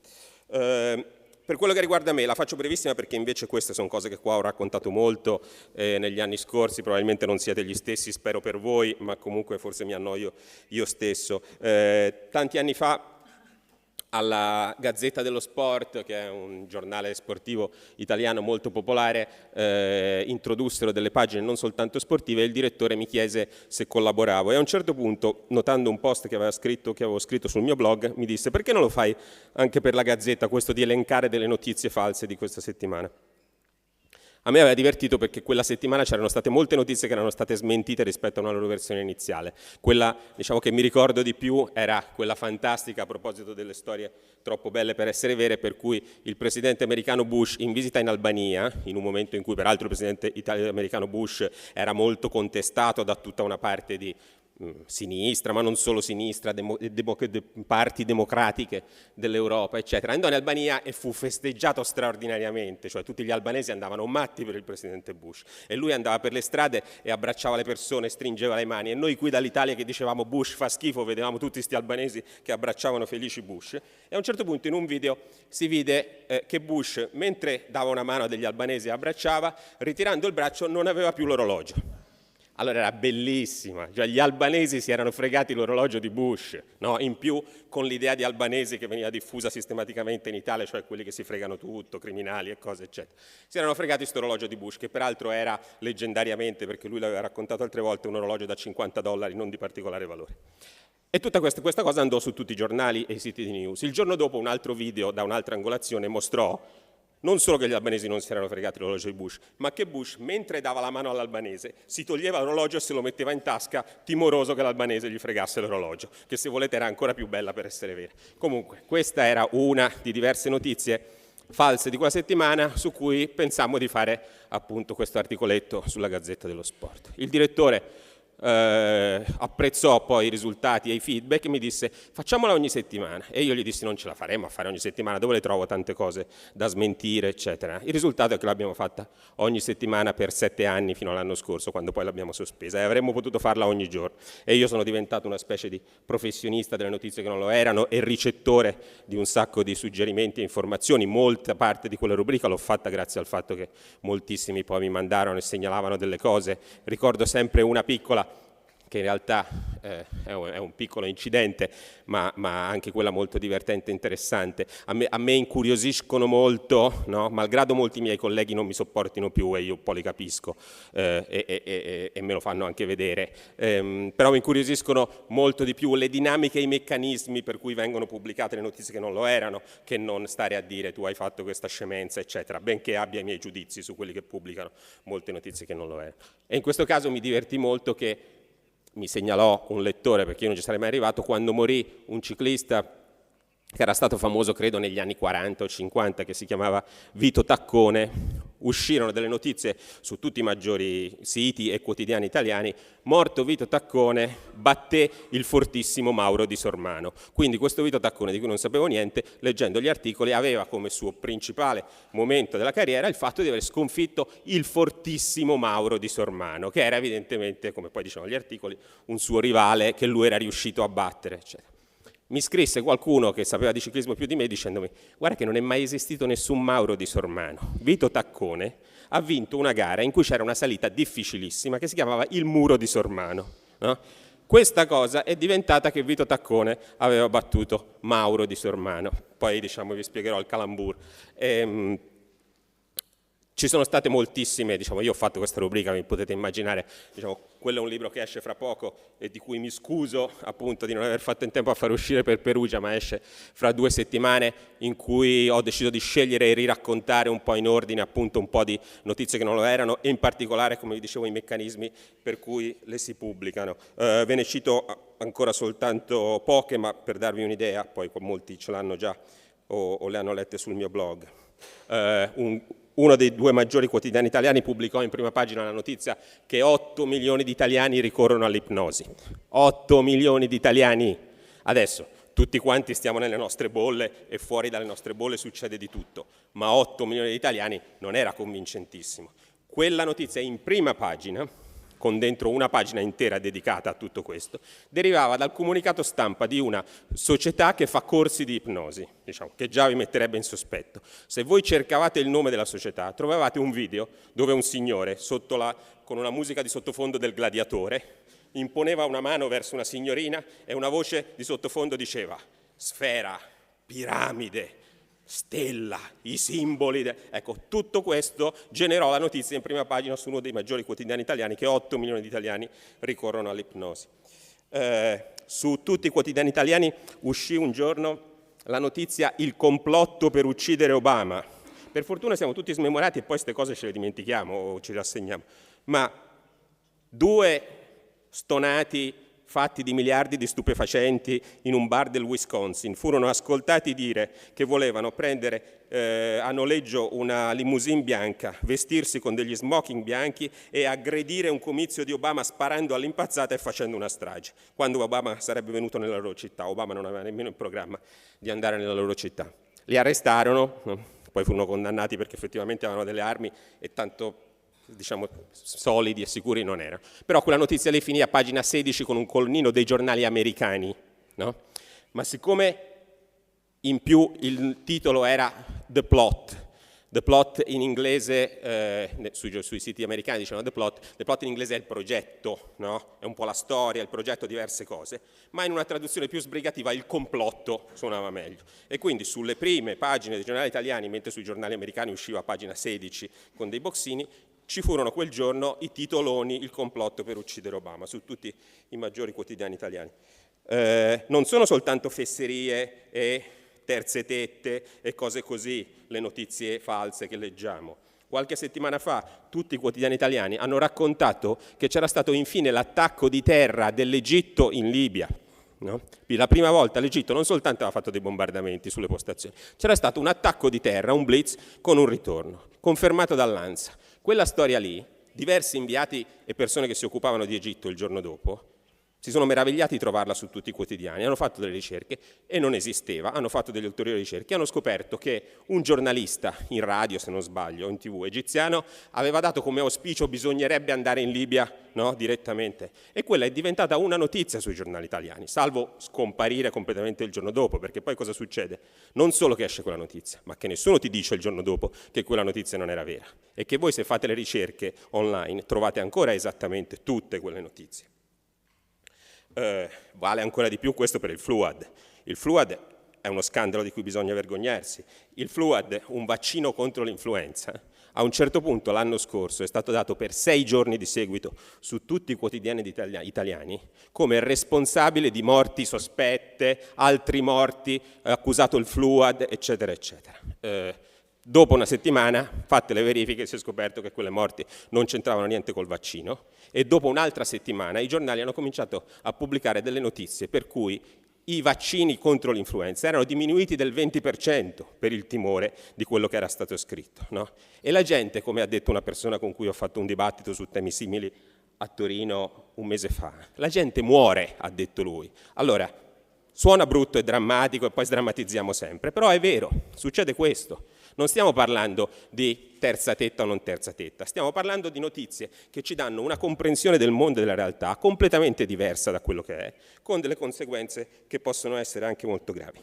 Per quello che riguarda me, la faccio brevissima perché invece queste sono cose che qua ho raccontato molto negli anni scorsi, probabilmente non siete gli stessi, spero per voi, ma comunque forse mi annoio io stesso. Tanti anni fa alla Gazzetta dello Sport, che è un giornale sportivo italiano molto popolare, introdussero delle pagine non soltanto sportive e il direttore mi chiese se collaboravo e a un certo punto, notando un post che avevo scritto sul mio blog, mi disse: perché non lo fai anche per la Gazzetta, questo di elencare delle notizie false di questa settimana? A me aveva divertito perché quella settimana c'erano state molte notizie che erano state smentite rispetto a una loro versione iniziale. Quella, diciamo, che mi ricordo di più era quella fantastica, a proposito delle storie troppo belle per essere vere, per cui il presidente americano Bush in visita in Albania, in un momento in cui peraltro il presidente americano Bush era molto contestato da tutta una parte di sinistra, ma non solo sinistra, parti democratiche dell'Europa, eccetera. Andò in Albania e fu festeggiato straordinariamente, cioè tutti gli albanesi andavano matti per il presidente Bush e lui andava per le strade e abbracciava le persone, stringeva le mani e noi qui dall'Italia che dicevamo Bush fa schifo, vedevamo tutti questi albanesi che abbracciavano felici Bush e a un certo punto in un video si vide che Bush, mentre dava una mano a degli albanesi e abbracciava, ritirando il braccio non aveva più l'orologio. Allora era bellissima, cioè gli albanesi si erano fregati l'orologio di Bush, no? In più con l'idea di albanesi che veniva diffusa sistematicamente in Italia, cioè quelli che si fregano tutto, criminali e cose eccetera. Si erano fregati questo orologio di Bush, che peraltro era leggendariamente, perché lui l'aveva raccontato altre volte, un orologio da $50, non di particolare valore. E tutta questa cosa andò su tutti i giornali e i siti di news. Il giorno dopo un altro video da un'altra angolazione mostrò non solo che gli albanesi non si erano fregati l'orologio di Bush, ma che Bush, mentre dava la mano all'albanese, si toglieva l'orologio e se lo metteva in tasca, timoroso che l'albanese gli fregasse l'orologio, che se volete era ancora più bella per essere vera. Comunque, questa era una di diverse notizie false di quella settimana su cui pensammo di fare appunto questo articoletto sulla Gazzetta dello Sport. Il direttore apprezzò poi i risultati e i feedback e mi disse facciamola ogni settimana, e io gli dissi non ce la faremo a fare ogni settimana, dove le trovo tante cose da smentire eccetera. Il risultato è che l'abbiamo fatta ogni settimana per 7 anni fino all'anno scorso, quando poi l'abbiamo sospesa, e avremmo potuto farla ogni giorno, e io sono diventato una specie di professionista delle notizie che non lo erano e ricettore di un sacco di suggerimenti e informazioni. Molta parte di quella rubrica l'ho fatta grazie al fatto che moltissimi poi mi mandarono e segnalavano delle cose. Ricordo sempre una piccola, che in realtà è un piccolo incidente, ma anche quella molto divertente e interessante. A me incuriosiscono molto, no? Malgrado molti miei colleghi non mi sopportino più, e io un po' li capisco, e me lo fanno anche vedere, però mi incuriosiscono molto di più le dinamiche e i meccanismi per cui vengono pubblicate le notizie che non lo erano, che non stare a dire tu hai fatto questa scemenza, eccetera, benché abbia i miei giudizi su quelli che pubblicano molte notizie che non lo erano. E in questo caso mi divertì molto che mi segnalò un lettore, perché io non ci sarei mai arrivato, quando morì un ciclista che era stato famoso credo negli anni 40 o 50, che si chiamava Vito Taccone. Uscirono delle notizie su tutti i maggiori siti e quotidiani italiani: morto Vito Taccone, batté il fortissimo Mauro di Sormano. Quindi questo Vito Taccone, di cui non sapevo niente, leggendo gli articoli aveva come suo principale momento della carriera il fatto di aver sconfitto il fortissimo Mauro di Sormano, che era evidentemente, come poi dicevano gli articoli, un suo rivale che lui era riuscito a battere, eccetera. Mi scrisse qualcuno che sapeva di ciclismo più di me dicendomi: guarda che non è mai esistito nessun Mauro di Sormano. Vito Taccone ha vinto una gara in cui c'era una salita difficilissima che si chiamava il Muro di Sormano, no? Questa cosa è diventata che Vito Taccone aveva battuto Mauro di Sormano. Poi vi spiegherò il calambur. Ci sono state moltissime, io ho fatto questa rubrica, mi potete immaginare, quello è un libro che esce fra poco e di cui mi scuso appunto di non aver fatto in tempo a far uscire per Perugia, ma esce fra 2 settimane, in cui ho deciso di scegliere e riraccontare un po' in ordine appunto un po' di notizie che non lo erano, e in particolare, come vi dicevo, i meccanismi per cui le si pubblicano. Ve ne cito ancora soltanto poche, ma per darvi un'idea, poi molti ce l'hanno già o le hanno lette sul mio blog. Uno dei 2 maggiori quotidiani italiani pubblicò in prima pagina la notizia che 8 milioni di italiani ricorrono all'ipnosi. 8 milioni di italiani! Adesso, tutti quanti stiamo nelle nostre bolle e fuori dalle nostre bolle succede di tutto, ma 8 milioni di italiani non era convincentissimo. Quella notizia in prima pagina, con dentro una pagina intera dedicata a tutto questo, derivava dal comunicato stampa di una società che fa corsi di ipnosi, che già vi metterebbe in sospetto. Se voi cercavate il nome della società, trovavate un video dove un signore, con una musica di sottofondo del Gladiatore, imponeva una mano verso una signorina e una voce di sottofondo diceva: sfera, piramide, stella, i simboli. Ecco, tutto questo generò la notizia in prima pagina su uno dei maggiori quotidiani italiani che 8 milioni di italiani ricorrono all'ipnosi. Su tutti i quotidiani italiani uscì un giorno la notizia: il complotto per uccidere Obama. Per fortuna siamo tutti smemorati e poi queste cose ce le dimentichiamo o ci rassegniamo, ma 2 stonati fatti di miliardi di stupefacenti in un bar del Wisconsin furono ascoltati dire che volevano prendere a noleggio una limousine bianca, vestirsi con degli smoking bianchi e aggredire un comizio di Obama sparando all'impazzata e facendo una strage, quando Obama sarebbe venuto nella loro città. Obama non aveva nemmeno in programma di andare nella loro città. Li arrestarono, poi furono condannati perché effettivamente avevano delle armi e tanto solidi e sicuri non erano. Però quella notizia lì finì a pagina 16 con un colonnino dei giornali americani, no? Ma siccome in più il titolo era The Plot in inglese, sui siti americani dicevano The Plot in inglese è il progetto, no? È un po' la storia, il progetto, diverse cose, ma in una traduzione più sbrigativa il complotto suonava meglio. E quindi sulle prime pagine dei giornali italiani, mentre sui giornali americani usciva a pagina 16 con dei boxini, ci furono quel giorno i titoloni: il complotto per uccidere Obama, su tutti i maggiori quotidiani italiani. Non sono soltanto fesserie e terze tette e cose così le notizie false che leggiamo. Qualche settimana fa tutti i quotidiani italiani hanno raccontato che c'era stato infine l'attacco di terra dell'Egitto in Libia. No? La prima volta l'Egitto non soltanto aveva fatto dei bombardamenti sulle postazioni, c'era stato un attacco di terra, un blitz con un ritorno, confermato dall'ANSA. Quella storia lì diversi inviati e persone che si occupavano di Egitto il giorno dopo si sono meravigliati di trovarla su tutti i quotidiani, hanno fatto delle ricerche e non esisteva, hanno fatto delle ulteriori ricerche e hanno scoperto che un giornalista in radio, se non sbaglio, in TV egiziano, aveva dato come auspicio bisognerebbe andare in Libia, no, direttamente, e quella è diventata una notizia sui giornali italiani, salvo scomparire completamente il giorno dopo, perché poi cosa succede? Non solo che esce quella notizia, ma che nessuno ti dice il giorno dopo che quella notizia non era vera e che voi, se fate le ricerche online, trovate ancora esattamente tutte quelle notizie. Vale ancora di più questo per il Fluad. Il Fluad è uno scandalo di cui bisogna vergognarsi. Il Fluad, un vaccino contro l'influenza, a un certo punto l'anno scorso è stato dato per 6 giorni di seguito su tutti i quotidiani italiani come responsabile di morti sospette, altri morti, accusato il Fluad, eccetera, eccetera. Dopo una settimana, fatte le verifiche, si è scoperto che quelle morti non c'entravano niente col vaccino e dopo un'altra settimana i giornali hanno cominciato a pubblicare delle notizie per cui i vaccini contro l'influenza erano diminuiti del 20% per il timore di quello che era stato scritto, no? E la gente, come ha detto una persona con cui ho fatto un dibattito su temi simili a Torino un mese fa, la gente muore, ha detto lui. Allora, suona brutto e drammatico e poi sdrammatizziamo sempre, però è vero, succede questo. Non stiamo parlando di terza tetta o non terza tetta, stiamo parlando di notizie che ci danno una comprensione del mondo e della realtà completamente diversa da quello che è, con delle conseguenze che possono essere anche molto gravi.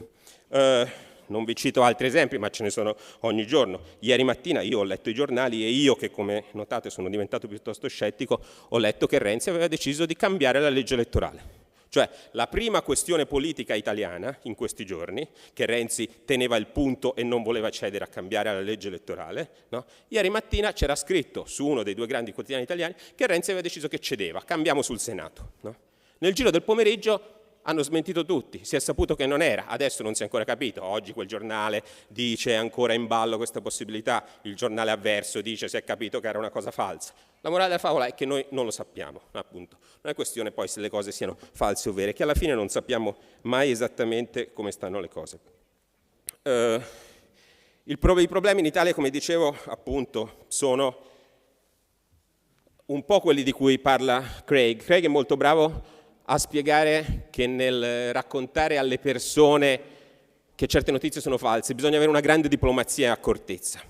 Non vi cito altri esempi, ma ce ne sono ogni giorno. Ieri mattina io ho letto i giornali e io, che come notate sono diventato piuttosto scettico, ho letto che Renzi aveva deciso di cambiare la legge elettorale. Cioè, la prima questione politica italiana in questi giorni, che Renzi teneva il punto e non voleva cedere a cambiare la legge elettorale, no? Ieri mattina c'era scritto su uno dei 2 grandi quotidiani italiani che Renzi aveva deciso che cedeva, cambiamo sul Senato. No? Nel giro del pomeriggio hanno smentito tutti, si è saputo che non era, adesso non si è ancora capito, oggi quel giornale dice è ancora in ballo questa possibilità, il giornale avverso dice si è capito che era una cosa falsa. La morale della favola è che noi non lo sappiamo, appunto. Non è questione poi se le cose siano false o vere, che alla fine non sappiamo mai esattamente come stanno le cose. I problemi in Italia, come dicevo, appunto, sono un po' quelli di cui parla Craig. Craig è molto bravo a spiegare che nel raccontare alle persone che certe notizie sono false bisogna avere una grande diplomazia e accortezza.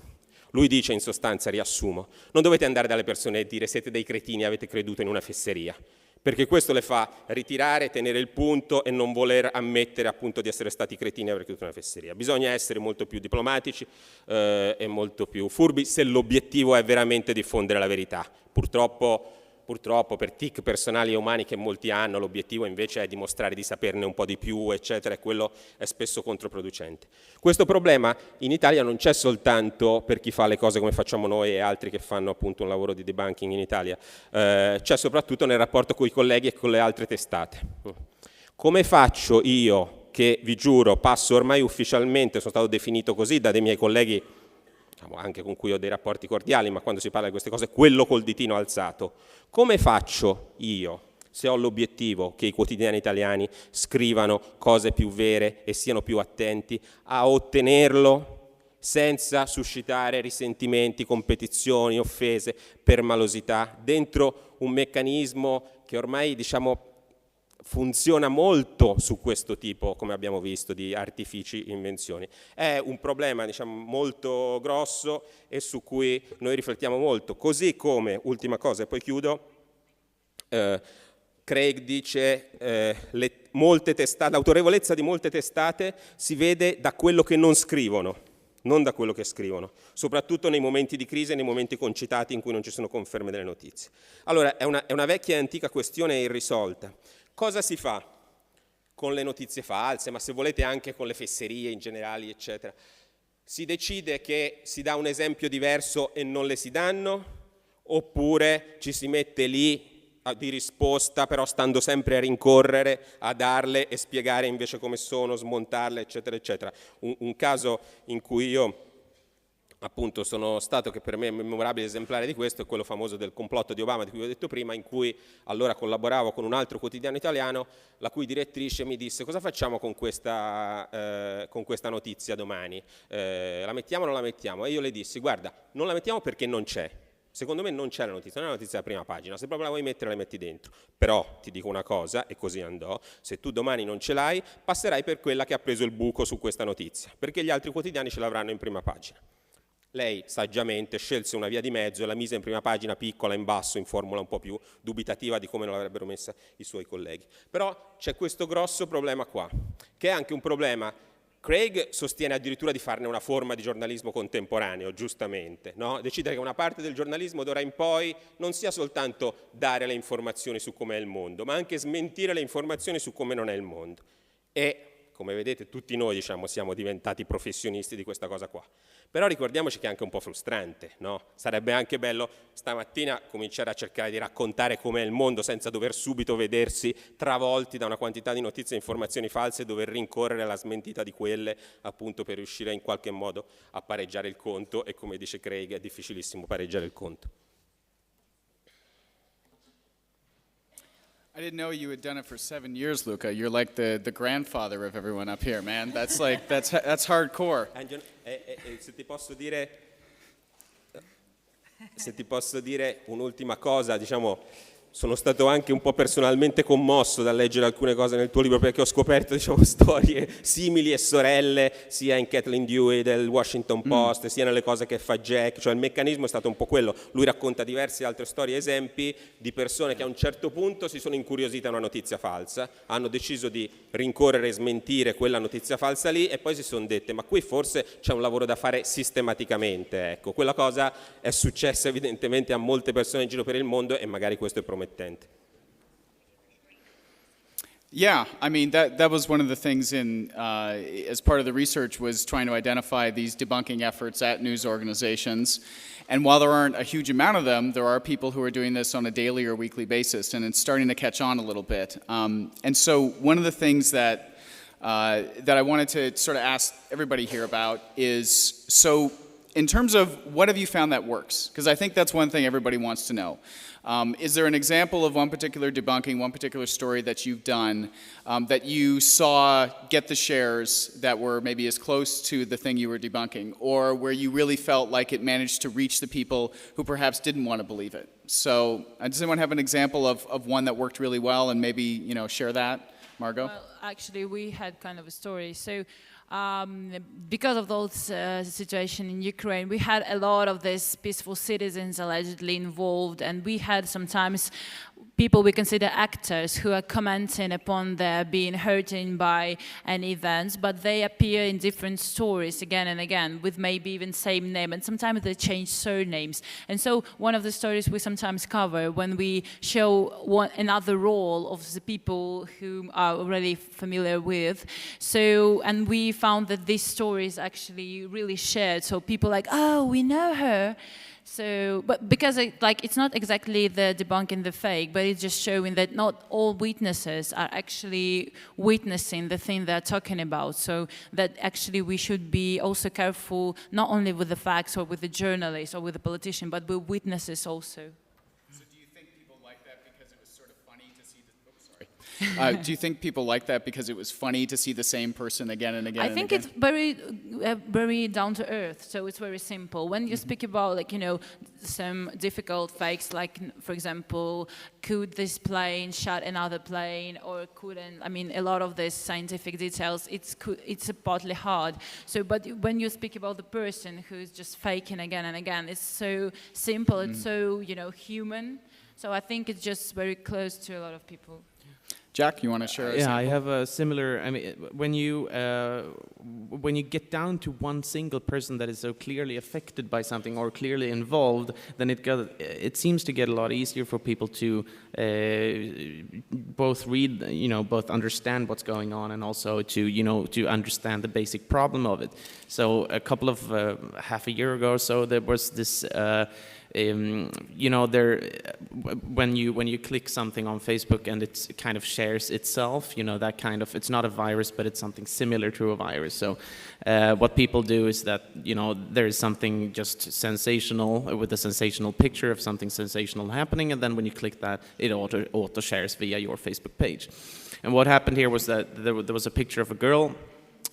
Lui dice in sostanza, riassumo, non dovete andare dalle persone e dire siete dei cretini, avete creduto in una fesseria, perché questo le fa ritirare, tenere il punto e non voler ammettere appunto di essere stati cretini e aver creduto in una fesseria. Bisogna essere molto più diplomatici e molto più furbi se l'obiettivo è veramente diffondere la verità. Purtroppo per tic personali e umani che molti hanno, l'obiettivo invece è dimostrare di saperne un po' di più, eccetera, e quello è spesso controproducente. Questo problema in Italia non c'è soltanto per chi fa le cose come facciamo noi e altri che fanno appunto un lavoro di debunking in Italia, c'è soprattutto nel rapporto con i colleghi e con le altre testate. Come faccio io, che vi giuro passo ormai ufficialmente, sono stato definito così da dei miei colleghi, anche con cui ho dei rapporti cordiali, ma quando si parla di queste cose, quello col ditino alzato. Come faccio io, se ho l'obiettivo che i quotidiani italiani scrivano cose più vere e siano più attenti, a ottenerlo senza suscitare risentimenti, competizioni, offese per malosità, dentro un meccanismo che ormai, diciamo, funziona molto su questo tipo, come abbiamo visto, di artifici, invenzioni. È un problema, diciamo, molto grosso e su cui noi riflettiamo molto. Così come, ultima cosa e poi chiudo, Craig dice l'autorevolezza di molte testate si vede da quello che non scrivono, non da quello che scrivono, soprattutto nei momenti di crisi e nei momenti concitati in cui non ci sono conferme delle notizie. Allora, è una vecchia e antica questione irrisolta. Cosa si fa con le notizie false, ma se volete anche con le fesserie in generale, eccetera? Si decide che si dà un esempio diverso e non le si danno, oppure ci si mette lì di risposta, però stando sempre a rincorrere, a darle e spiegare invece come sono, smontarle, eccetera, eccetera. Un caso in cui io appunto sono stato, che per me è un memorabile esemplare di questo, è quello famoso del complotto di Obama di cui vi ho detto prima, in cui allora collaboravo con un altro quotidiano italiano, la cui direttrice mi disse cosa facciamo con questa notizia domani, la mettiamo o non la mettiamo? E io le dissi guarda, non la mettiamo perché non c'è, Secondo me non c'è la notizia, non è la notizia della prima pagina, se proprio la vuoi mettere la metti dentro. Però ti dico una cosa, e così andò, se tu domani non ce l'hai, passerai per quella che ha preso il buco su questa notizia, perché gli altri quotidiani ce l'avranno in prima pagina. Lei saggiamente scelse una via di mezzo e la mise in prima pagina piccola, in basso, in formula un po' più dubitativa di come non l'avrebbero messa i suoi colleghi. Però c'è questo grosso problema qua, che è anche un problema. Craig sostiene addirittura di farne una forma di giornalismo contemporaneo, giustamente, no? Decidere che una parte del giornalismo d'ora in poi non sia soltanto dare le informazioni su com'è il mondo, ma anche smentire le informazioni su come non è il mondo. E, come vedete, tutti noi, diciamo, siamo diventati professionisti di questa cosa qua. Però ricordiamoci che è anche un po' frustrante, no? Sarebbe anche bello stamattina cominciare a cercare di raccontare com'è il mondo senza dover subito vedersi travolti da una quantità di notizie e informazioni false e dover rincorrere alla smentita di quelle appunto per riuscire in qualche modo a pareggiare il conto, e come dice Craig è difficilissimo pareggiare il conto. I didn't know you had done it for 7 years, Luca. You're like the grandfather of everyone up here, man. That's like, that's hardcore. Se ti posso dire un'ultima cosa, diciamo, sono stato anche un po' personalmente commosso dal leggere alcune cose nel tuo libro, perché ho scoperto, diciamo, storie simili e sorelle sia in Kathleen Dewey del Washington Post, sia nelle cose che fa Jack, cioè il meccanismo è stato un po' quello. Lui racconta diverse altre storie, esempi di persone che a un certo punto si sono incuriosite a una notizia falsa, hanno deciso di rincorrere e smentire quella notizia falsa lì e poi si sono dette ma qui forse c'è un lavoro da fare sistematicamente, ecco. Quella cosa è successa evidentemente a molte persone in giro per il mondo e magari questo è promettente. Yeah, I mean, that was one of the things as part of the research was trying to identify these debunking efforts at news organizations. And while there aren't a huge amount of them, there are people who are doing this on a daily or weekly basis, and it's starting to catch on a little bit. And so one of the things that I wanted to sort of ask everybody here about is, so in terms of what have you found that works? Because I think that's one thing everybody wants to know. Is there an example of one particular debunking, one particular story that you've done that you saw get the shares that were maybe as close to the thing you were debunking, or where you really felt like it managed to reach the people who perhaps didn't want to believe it? So does anyone have an example of one that worked really well and maybe, you know, share that? Margot? Well, actually, we had kind of a story. So because of those situation in Ukraine, we had a lot of these peaceful citizens allegedly involved, and we had sometimes people we consider actors who are commenting upon their being hurting by an event, but they appear in different stories again and again with maybe even same name, and sometimes they change surnames. And so one of the stories we sometimes cover when we show another role of the people whom are already familiar with. So, and we found that these stories actually really shared. So people like, oh, we know her. So, but because it's not exactly the debunking the fake, but it's just showing that not all witnesses are actually witnessing the thing they're talking about. So that actually we should be also careful, not only with the facts or with the journalists or with the politician, but with witnesses also. So do you think people like that because it was sort of funny to see do you think people like that because it was funny to see the same person again and again? I think it's very down to earth, so it's very simple. When you speak about, like, you know, some difficult fakes, like, for example, could this plane shot another plane or couldn't? I mean, a lot of these scientific details, it's partly hard. So, but when you speak about the person who's just faking again and again, it's so simple, it's so, you know, human. So I think it's just very close to a lot of people. Jack, you want to share? Yeah, I have a similar. I mean, when you get down to one single person that is so clearly affected by something or clearly involved, then it seems to get a lot easier for people to both read, you know, both understand what's going on and also to, you know, to understand the basic problem of it. So a couple of half a year ago or so, there was this. You know, when you click something on Facebook and it kind of shares itself, you know, that kind of, it's not a virus, but it's something similar to a virus. So what people do is that, you know, there is something just sensational with a sensational picture of something sensational happening, and then when you click that, it auto shares via your Facebook page. And what happened here was that there was a picture of a girl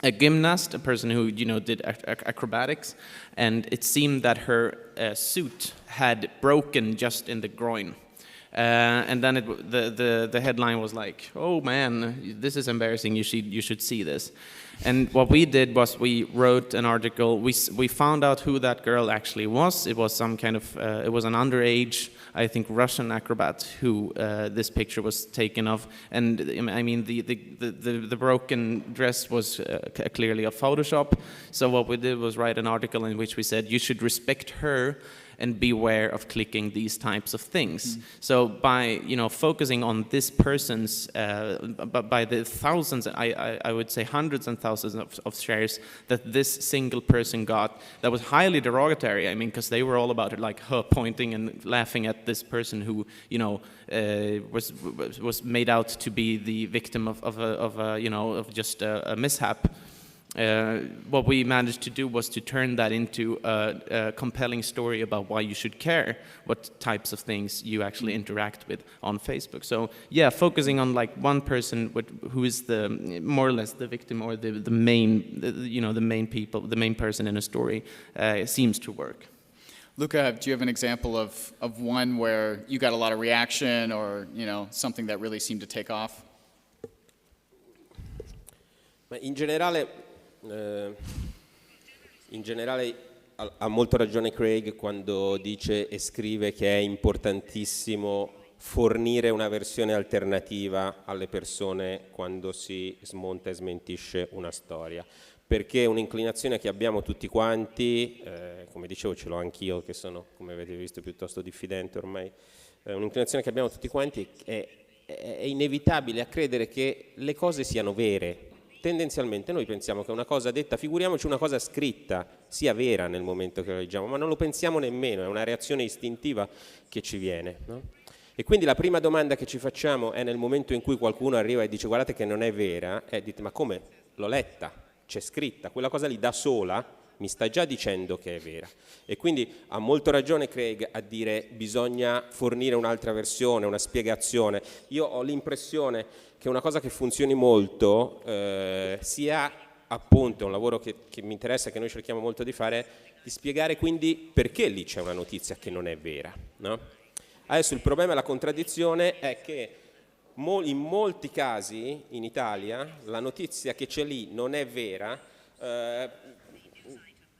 a gymnast, a person who did acrobatics, and it seemed that her suit had broken just in the groin. And then the headline was like, "Oh man, this is embarrassing. You should see this." And what we did was we wrote an article. We found out who that girl actually was. It was some kind of it was an underage, I think, Russian acrobat who this picture was taken of. And I mean the broken dress was clearly a Photoshop. So what we did was write an article in which we said you should respect her and beware of clicking these types of things. So by focusing on this person's, by the thousands, I would say hundreds and thousands of shares that this single person got, that was highly derogatory. I mean, because they were all about it, like her pointing and laughing at this person who was made out to be the victim of just a mishap. What we managed to do was to turn that into a compelling story about why you should care what types of things you actually interact with on Facebook. So yeah, focusing on like one person who is the more or less the victim or the main person in a story seems to work. Luca, do you have an example of one where you got a lot of reaction or something that really seemed to take off? Ma in generale ha molto ragione Craig quando dice e scrive che è importantissimo fornire una versione alternativa alle persone quando si smonta e smentisce una storia, perché è un'inclinazione che abbiamo tutti quanti, come dicevo ce l'ho anch'io che sono, come avete visto, piuttosto diffidente ormai, un'inclinazione che abbiamo tutti quanti è inevitabile a credere che le cose siano vere. Tendenzialmente noi pensiamo che una cosa detta, figuriamoci una cosa scritta, sia vera nel momento che la leggiamo, ma non lo pensiamo nemmeno, è una reazione istintiva che ci viene, no? E quindi la prima domanda che ci facciamo è nel momento in cui qualcuno arriva e dice guardate che non è vera, dite ma come? L'ho letta, c'è scritta, quella cosa lì da sola mi sta già dicendo che è vera. E quindi ha molto ragione Craig a dire bisogna fornire un'altra versione, una spiegazione. Io ho l'impressione che una cosa che funzioni molto sia appunto un lavoro che mi interessa, che noi cerchiamo molto di fare, di spiegare quindi perché lì c'è una notizia che non è vera, no? Adesso il problema e la contraddizione è che in molti casi in Italia la notizia che c'è lì non è vera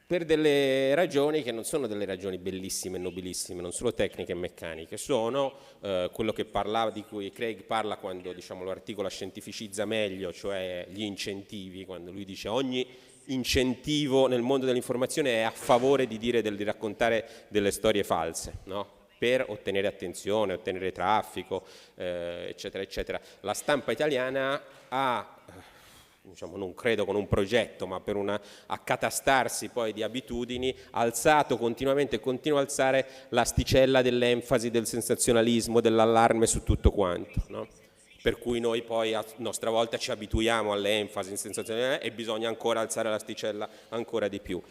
per delle ragioni che non sono delle ragioni bellissime e nobilissime, non solo tecniche e meccaniche, sono quello che di cui Craig parla quando lo articola scientificizza meglio, cioè gli incentivi, quando lui dice ogni incentivo nel mondo dell'informazione è a favore di raccontare delle storie false, no? Per ottenere attenzione, ottenere traffico, eccetera, eccetera. La stampa italiana ha non credo con un progetto, ma per un accatastarsi poi di abitudini, alzato continuamente e continua a alzare l'asticella dell'enfasi, del sensazionalismo, dell'allarme su tutto quanto, no? Per cui noi poi a nostra volta ci abituiamo all'enfasi, al sensazionalismo e bisogna ancora alzare l'asticella ancora di più.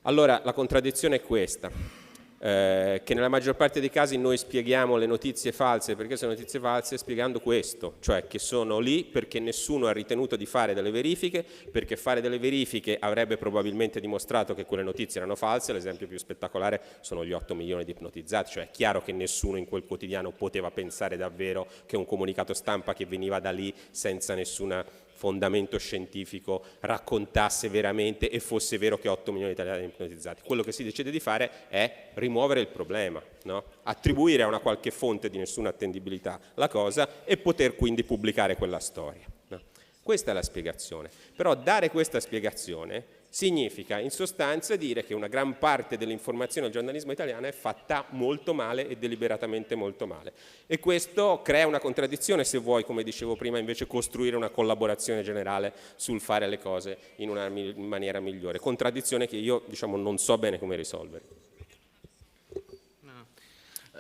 Allora la contraddizione è questa. Che nella maggior parte dei casi noi spieghiamo le notizie false perché sono notizie false spiegando questo, cioè che sono lì perché nessuno ha ritenuto di fare delle verifiche, perché fare delle verifiche avrebbe probabilmente dimostrato che quelle notizie erano false. L'esempio più spettacolare sono gli 8 milioni di ipnotizzati, cioè è chiaro che nessuno in quel quotidiano poteva pensare davvero che un comunicato stampa che veniva da lì senza nessuna fondamento scientifico raccontasse veramente e fosse vero che 8 milioni di italiani ipnotizzati. Quello che si decide di fare è rimuovere il problema, no? Attribuire a una qualche fonte di nessuna attendibilità la cosa e poter quindi pubblicare quella storia, no? Questa è la spiegazione. Però dare questa spiegazione significa in sostanza dire che una gran parte dell'informazione del giornalismo italiano è fatta molto male e deliberatamente molto male. E questo crea una contraddizione se vuoi, come dicevo prima, invece costruire una collaborazione generale sul fare le cose in una maniera migliore. Contraddizione che io non so bene come risolvere.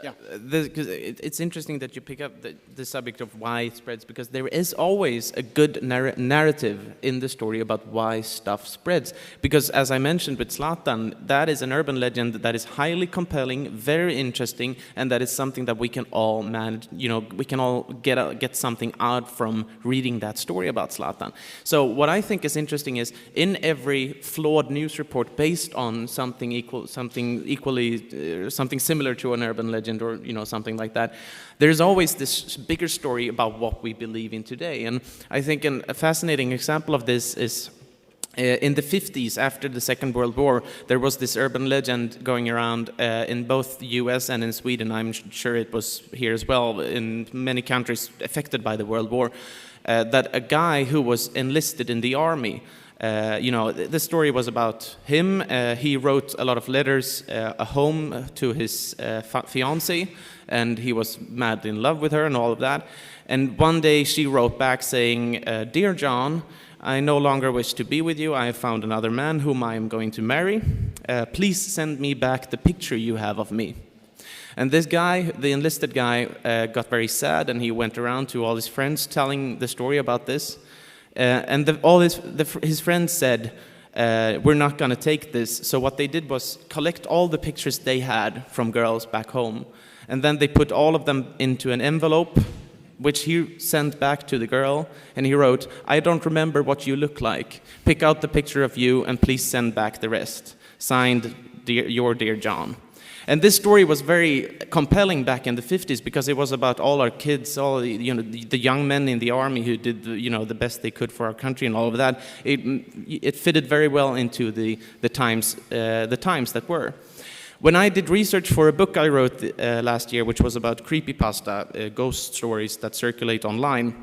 Yeah. Because it's interesting that you pick up the subject of why it spreads, because there is always a good narrative in the story about why stuff spreads. Because as I mentioned with Zlatan, that is an urban legend that is highly compelling, very interesting, and that is something that we can all manage. You know, we can all get something out from reading that story about Zlatan. So what I think is interesting is in every flawed news report based on something similar to an urban legend, or something like that, there's always this bigger story about what we believe in today. And I think a fascinating example of this is in the 50s, after the Second World War, there was this urban legend going around in both the US and in Sweden. I'm sure it was here as well, in many countries affected by the World War, that a guy who was enlisted in the army, the story was about him. He wrote a lot of letters home to his fiancée, and he was madly in love with her and all of that. And one day she wrote back saying, "Dear John, I no longer wish to be with you. I have found another man whom I am going to marry. Please send me back the picture you have of me." And this guy, the enlisted guy, got very sad, and he went around to all his friends telling the story about this. And all his friends said, "We're not going to take this." So what they did was collect all the pictures they had from girls back home. And then they put all of them into an envelope, which he sent back to the girl. And he wrote, "I don't remember what you look like. Pick out the picture of you and please send back the rest. Signed, your dear John." And this story was very compelling back in the 50s because it was about all our kids, all the young men in the army who did the best they could for our country and all of that. It fitted very well into the times that were. When I did research for a book I wrote last year, which was about creepypasta, ghost stories that circulate online,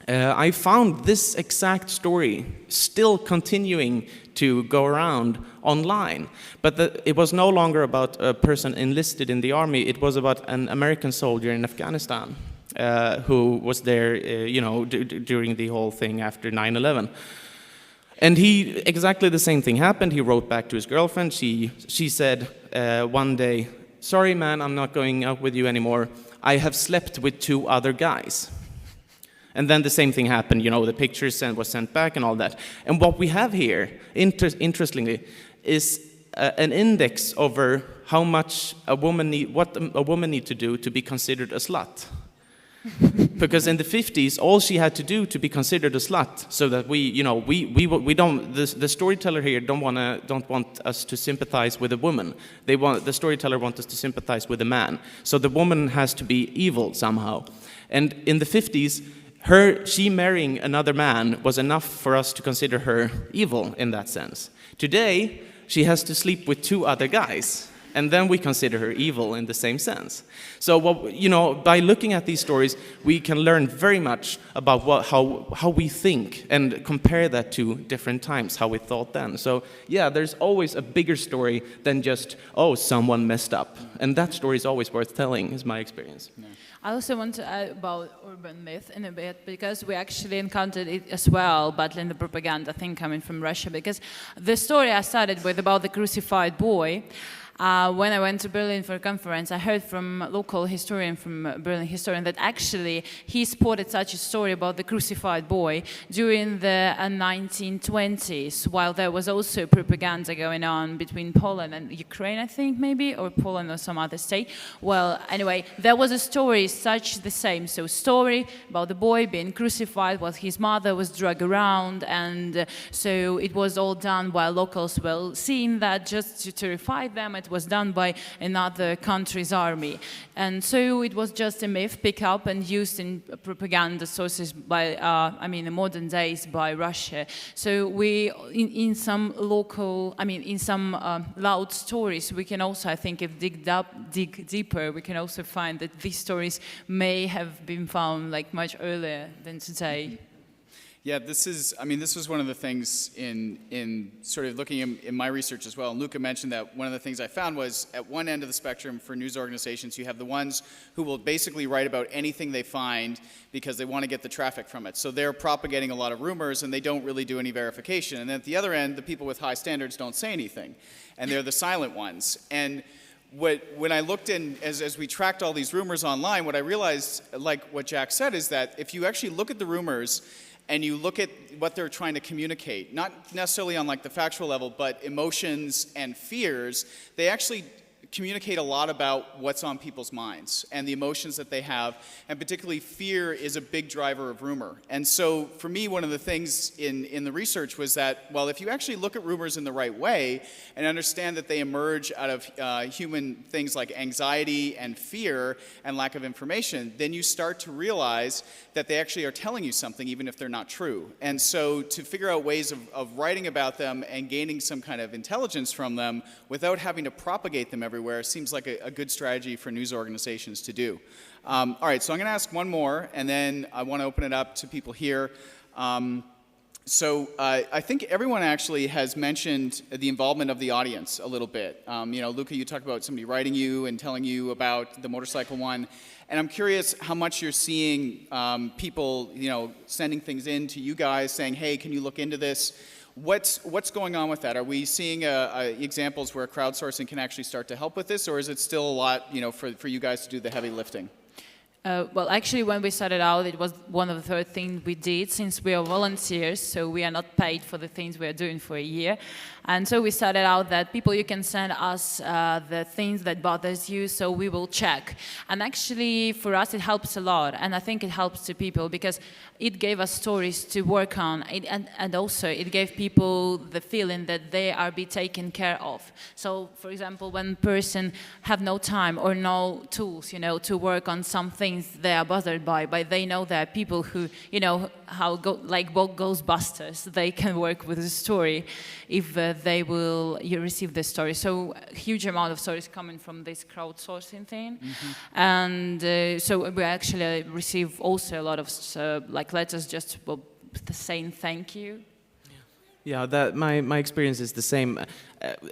I found this exact story still continuing to go around online. But it was no longer about a person enlisted in the army. It was about an American soldier in Afghanistan who was there, during the whole thing after 9/11. And exactly the same thing happened. He wrote back to his girlfriend. She said one day, "Sorry, man, I'm not going out with you anymore. I have slept with 2 other guys." And then the same thing happened, the pictures was sent back and all that. And what we have here, interestingly, is an index over how much what a woman needs to do to be considered a slut. Because in the 50s, all she had to do to be considered a slut, so that the storyteller here don't want us to sympathize with a woman. The storyteller wants us to sympathize with a man. So the woman has to be evil somehow. And in the 50s, she marrying another man was enough for us to consider her evil in that sense. Today, she has to sleep with 2 other guys, and then we consider her evil in the same sense. So, by looking at these stories, we can learn very much about how we think and compare that to different times, how we thought then. So, yeah, there's always a bigger story than just, someone messed up. And that story is always worth telling, is my experience. Yeah. I also want to add about urban myth in a bit, because we actually encountered it as well, battling the propaganda thing coming from Russia. Because the story I started with about the crucified boy, when I went to Berlin for a conference, I heard from a local historian, from Berlin historian, that actually he spotted such a story about the crucified boy during the 1920s, while there was also propaganda going on between Poland and Ukraine, I think, maybe, or Poland or some other state. Well, anyway, there was a story such the same. So story about the boy being crucified while his mother was dragged around, and so it was all done while locals were seeing that just to terrify them. It was done by another country's army. And so it was just a myth picked up and used in propaganda sources by, in modern days by Russia. So in some loud stories, we can also, I think, if dig deeper, we can also find that these stories may have been found much earlier than today. Yeah, this was one of the things in sort of looking in my research as well. And Luca mentioned that one of the things I found was at one end of the spectrum for news organizations, you have the ones who will basically write about anything they find because they want to get the traffic from it. So they're propagating a lot of rumors and they don't really do any verification. And then at the other end, the people with high standards don't say anything. And they're the silent ones. And when I looked in, as we tracked all these rumors online, what I realized, like what Jack said, is that if you actually look at the rumors and you look at what they're trying to communicate, not necessarily on like the factual level, but emotions and fears, they actually communicate a lot about what's on people's minds and the emotions that they have, and particularly fear is a big driver of rumor. And so for me, one of the things in the research was that, well, if you actually look at rumors in the right way and understand that they emerge out of human things like anxiety and fear and lack of information, then you start to realize that they actually are telling you something even if they're not true. And so to figure out ways of writing about them and gaining some kind of intelligence from them without having to propagate them everywhere seems like a good strategy for news organizations to do. All right, so I'm going to ask one more, and then I want to open it up to people here. I think everyone actually has mentioned the involvement of the audience a little bit. Luca, you talked about somebody writing you and telling you about the motorcycle one. And I'm curious how much you're seeing people, sending things in to you guys saying, hey, can you look into this? What's going on with that? Are we seeing examples where crowdsourcing can actually start to help with this, or is it still a lot, for you guys to do the heavy lifting? Well, actually, when we started out, it was one of the first things we did, since we are volunteers, so we are not paid for the things we are doing for a year. And so we started out that you can send us the things that bothers you, so we will check. And actually, for us, it helps a lot, and I think it helps to people because it gave us stories to work on, and also it gave people the feeling that they are being taken care of. So, for example, when person have no time or no tools, to work on something they are bothered by, but they know there are people who, like Ghostbusters, they can work with a story if you receive the story. So a huge amount of stories coming from this crowdsourcing thing. Mm-hmm. And so we actually receive also a lot of letters just saying thank you. Yeah, that my experience is the same.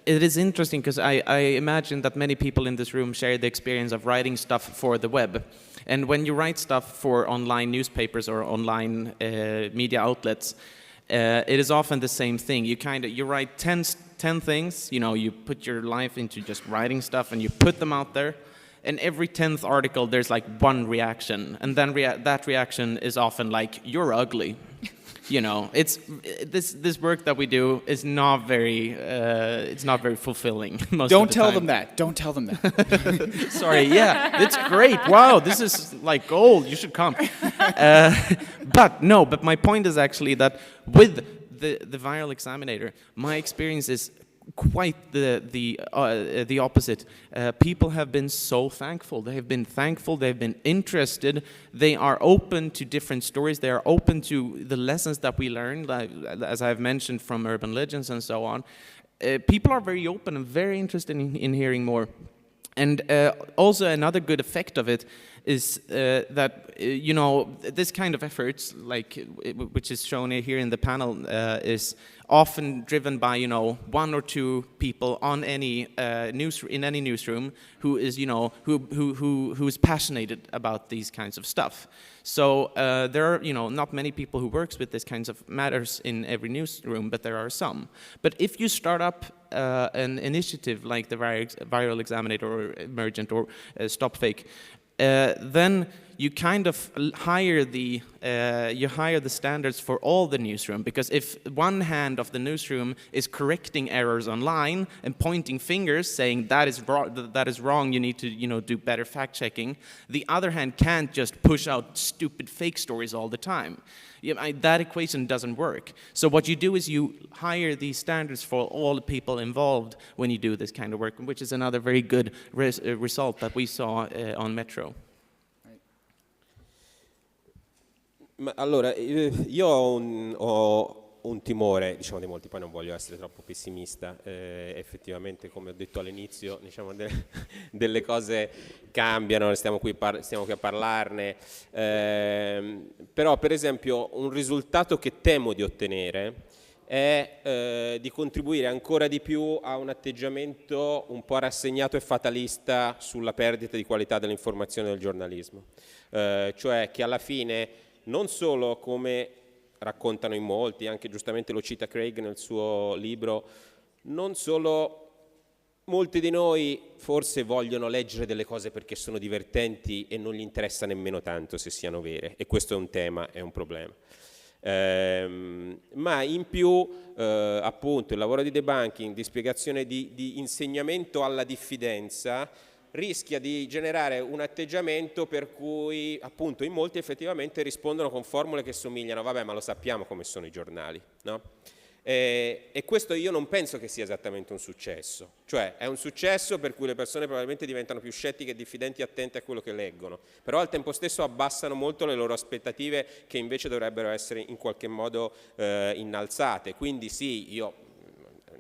It is interesting because I imagine that many people in this room share the experience of writing stuff for the web. And when you write stuff for online newspapers or online media outlets, it is often the same thing. You write 10 things, you put your life into just writing stuff and you put them out there. And every 10th article, there's like one reaction. And then that reaction is often like, you're ugly. It's this work that we do is not very it's not very fulfilling most of the time. Don't tell them that. Sorry, yeah, it's great. Wow, this is like gold. You should come. But my point is actually that with the viral examinator, my experience is quite the opposite. People have been so thankful. They have been thankful. They've been interested. They are open to different stories. They are open to the lessons that we learned, as I've mentioned, from urban legends and so on. People are very open and very interested in hearing more. And also another good effect of it is that, this kind of efforts, which is shown here in the panel, is often driven by, one or two people on any in any newsroom who is, who is passionate about these kinds of stuff. So there are, not many people who works with these kinds of matters in every newsroom, but there are some. But if you start up an initiative like the Viral Examinator or Emergent or Stop Fake, then you kind of hire the standards for all the newsroom, because if one hand of the newsroom is correcting errors online and pointing fingers saying that is wrong, you need to do better fact checking, the other hand can't just push out stupid fake stories all the time. That equation doesn't work. So what you do is you hire these standards for all the people involved when you do this kind of work, which is another very good result that we saw on Metro. Allora, io ho un timore, di molti, poi non voglio essere troppo pessimista, effettivamente come ho detto all'inizio, delle cose cambiano, stiamo qui a parlarne, però per esempio un risultato che temo di ottenere è di contribuire ancora di più a un atteggiamento un po' rassegnato e fatalista sulla perdita di qualità dell'informazione del giornalismo, cioè che alla fine non solo, come raccontano in molti, anche giustamente lo cita Craig nel suo libro, non solo molti di noi forse vogliono leggere delle cose perché sono divertenti e non gli interessa nemmeno tanto se siano vere, e questo è un tema, è un problema. Ma in più appunto il lavoro di debunking, di spiegazione, di insegnamento alla diffidenza rischia di generare un atteggiamento per cui appunto in molti effettivamente rispondono con formule che somigliano, vabbè, ma lo sappiamo come sono i giornali, no? E questo io non penso che sia esattamente un successo, cioè è un successo per cui le persone probabilmente diventano più scettiche, diffidenti e attente a quello che leggono, però al tempo stesso abbassano molto le loro aspettative che invece dovrebbero essere in qualche modo innalzate. Quindi sì, io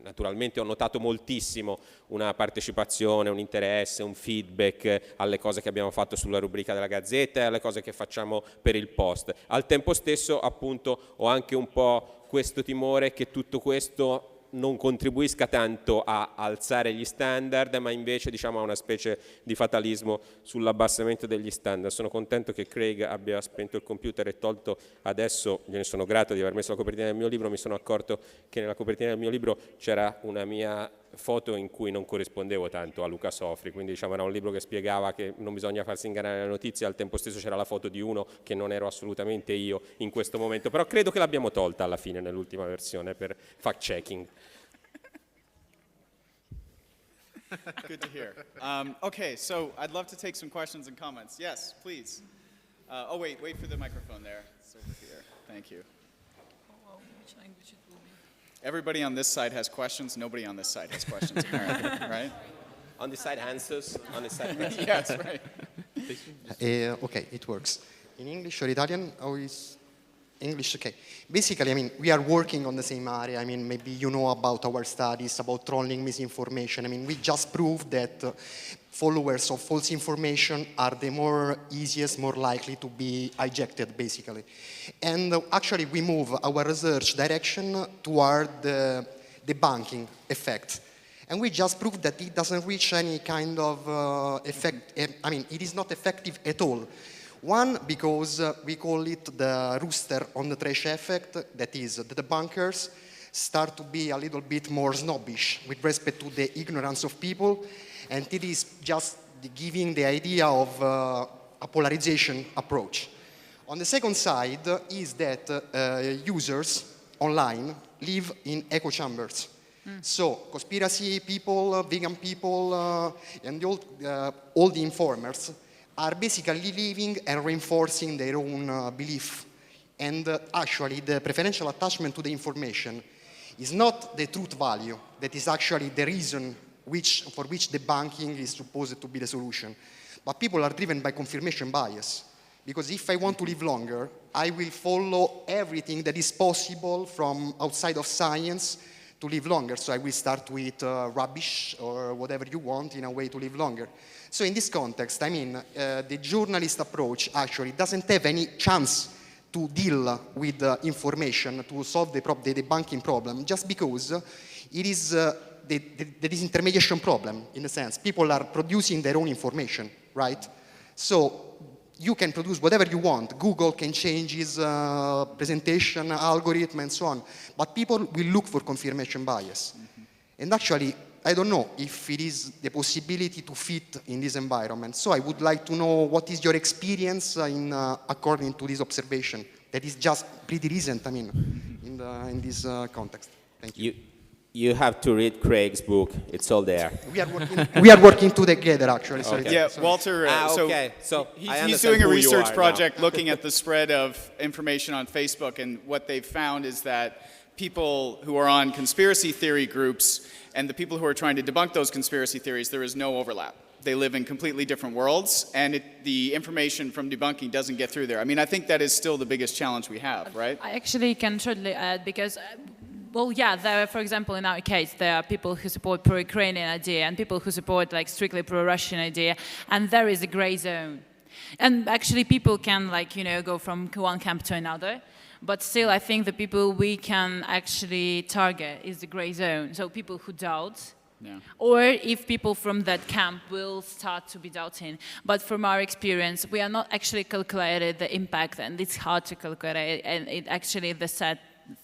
naturalmente ho notato moltissimo una partecipazione, un interesse, un feedback alle cose che abbiamo fatto sulla rubrica della Gazzetta e alle cose che facciamo per il post. Al tempo stesso appunto ho anche un po' questo timore che tutto questo non contribuisca tanto a alzare gli standard, ma invece diciamo a una specie di fatalismo sull'abbassamento degli standard. Sono contento che Craig abbia spento il computer e tolto adesso, gliene sono grato di aver messo la copertina del mio libro, mi sono accorto che nella copertina del mio libro c'era una mia foto in cui non corrispondevo tanto a Luca Sofri, quindi diciamo era un libro che spiegava che non bisogna farsi ingannare dalle notizie, al tempo stesso c'era la foto di uno che non ero assolutamente io in questo momento, però credo che l'abbiamo tolta alla fine nell'ultima versione per fact checking. Good to hear. Okay, so I'd love to take some questions and comments. Yes, please. Oh, wait for the microphone there. It's over here. Thank you. Which language it will be? Everybody on this side has questions. Nobody on this side has questions, apparently, right? On this side answers, on this side questions. Yes, right. Okay, it works. In English or Italian? Or is English? Okay. Basically, I mean, we are working on the same area. I mean, maybe you know about our studies about trolling, misinformation. I mean, we just proved that followers of false information are the more easiest, more likely to be hijacked, basically. And actually, we move our research direction toward the debunking effect. And we just proved that it doesn't reach any kind of effect. I mean, it is not effective at all. One, because we call it the rooster on the trash effect, that is, the debunkers start to be a little bit more snobbish with respect to the ignorance of people, and it is just giving the idea of a polarization approach. On the second side is that users online live in echo chambers. So conspiracy people, vegan people, and all the informers are basically living and reinforcing their own belief. And actually, the preferential attachment to the information is not the truth value, that is actually the reason for which debunking is supposed to be the solution. But people are driven by confirmation bias. Because if I want to live longer, I will follow everything that is possible from outside of science to live longer. So I will start to eat rubbish or whatever you want in a way to live longer. So in this context, I mean, the journalist approach actually doesn't have any chance to deal with information, to solve the debunking problem, just because it is the disintermediation problem, in a sense. People are producing their own information, right? So you can produce whatever you want. Google can change its presentation algorithm and so on. But people will look for confirmation bias. And actually, I don't know if it is the possibility to fit in this environment. So I would like to know what is your experience according to this observation that is just pretty recent, I mean, in this context. Thank you. You have to read Craig's book. It's all there. We are working together, actually. Sorry. Yeah, Walter, So he's doing a research project looking at the spread of information on Facebook, and what they've found is that people who are on conspiracy theory groups and the people who are trying to debunk those conspiracy theories, there is no overlap. They live in completely different worlds, and the information from debunking doesn't get through there. I mean, I think that is still the biggest challenge we have, right? I actually can shortly add, because well, yeah, there are, for example, in our case, there are people who support pro-Ukrainian idea and people who support like strictly pro-Russian idea, and there is a gray zone. And actually people can go from one camp to another, but still I think the people we can actually target is the gray zone. So people who doubt, or if people from that camp will start to be doubting. But from our experience, we are not actually calculated the impact, and it's hard to calculate, and it actually the set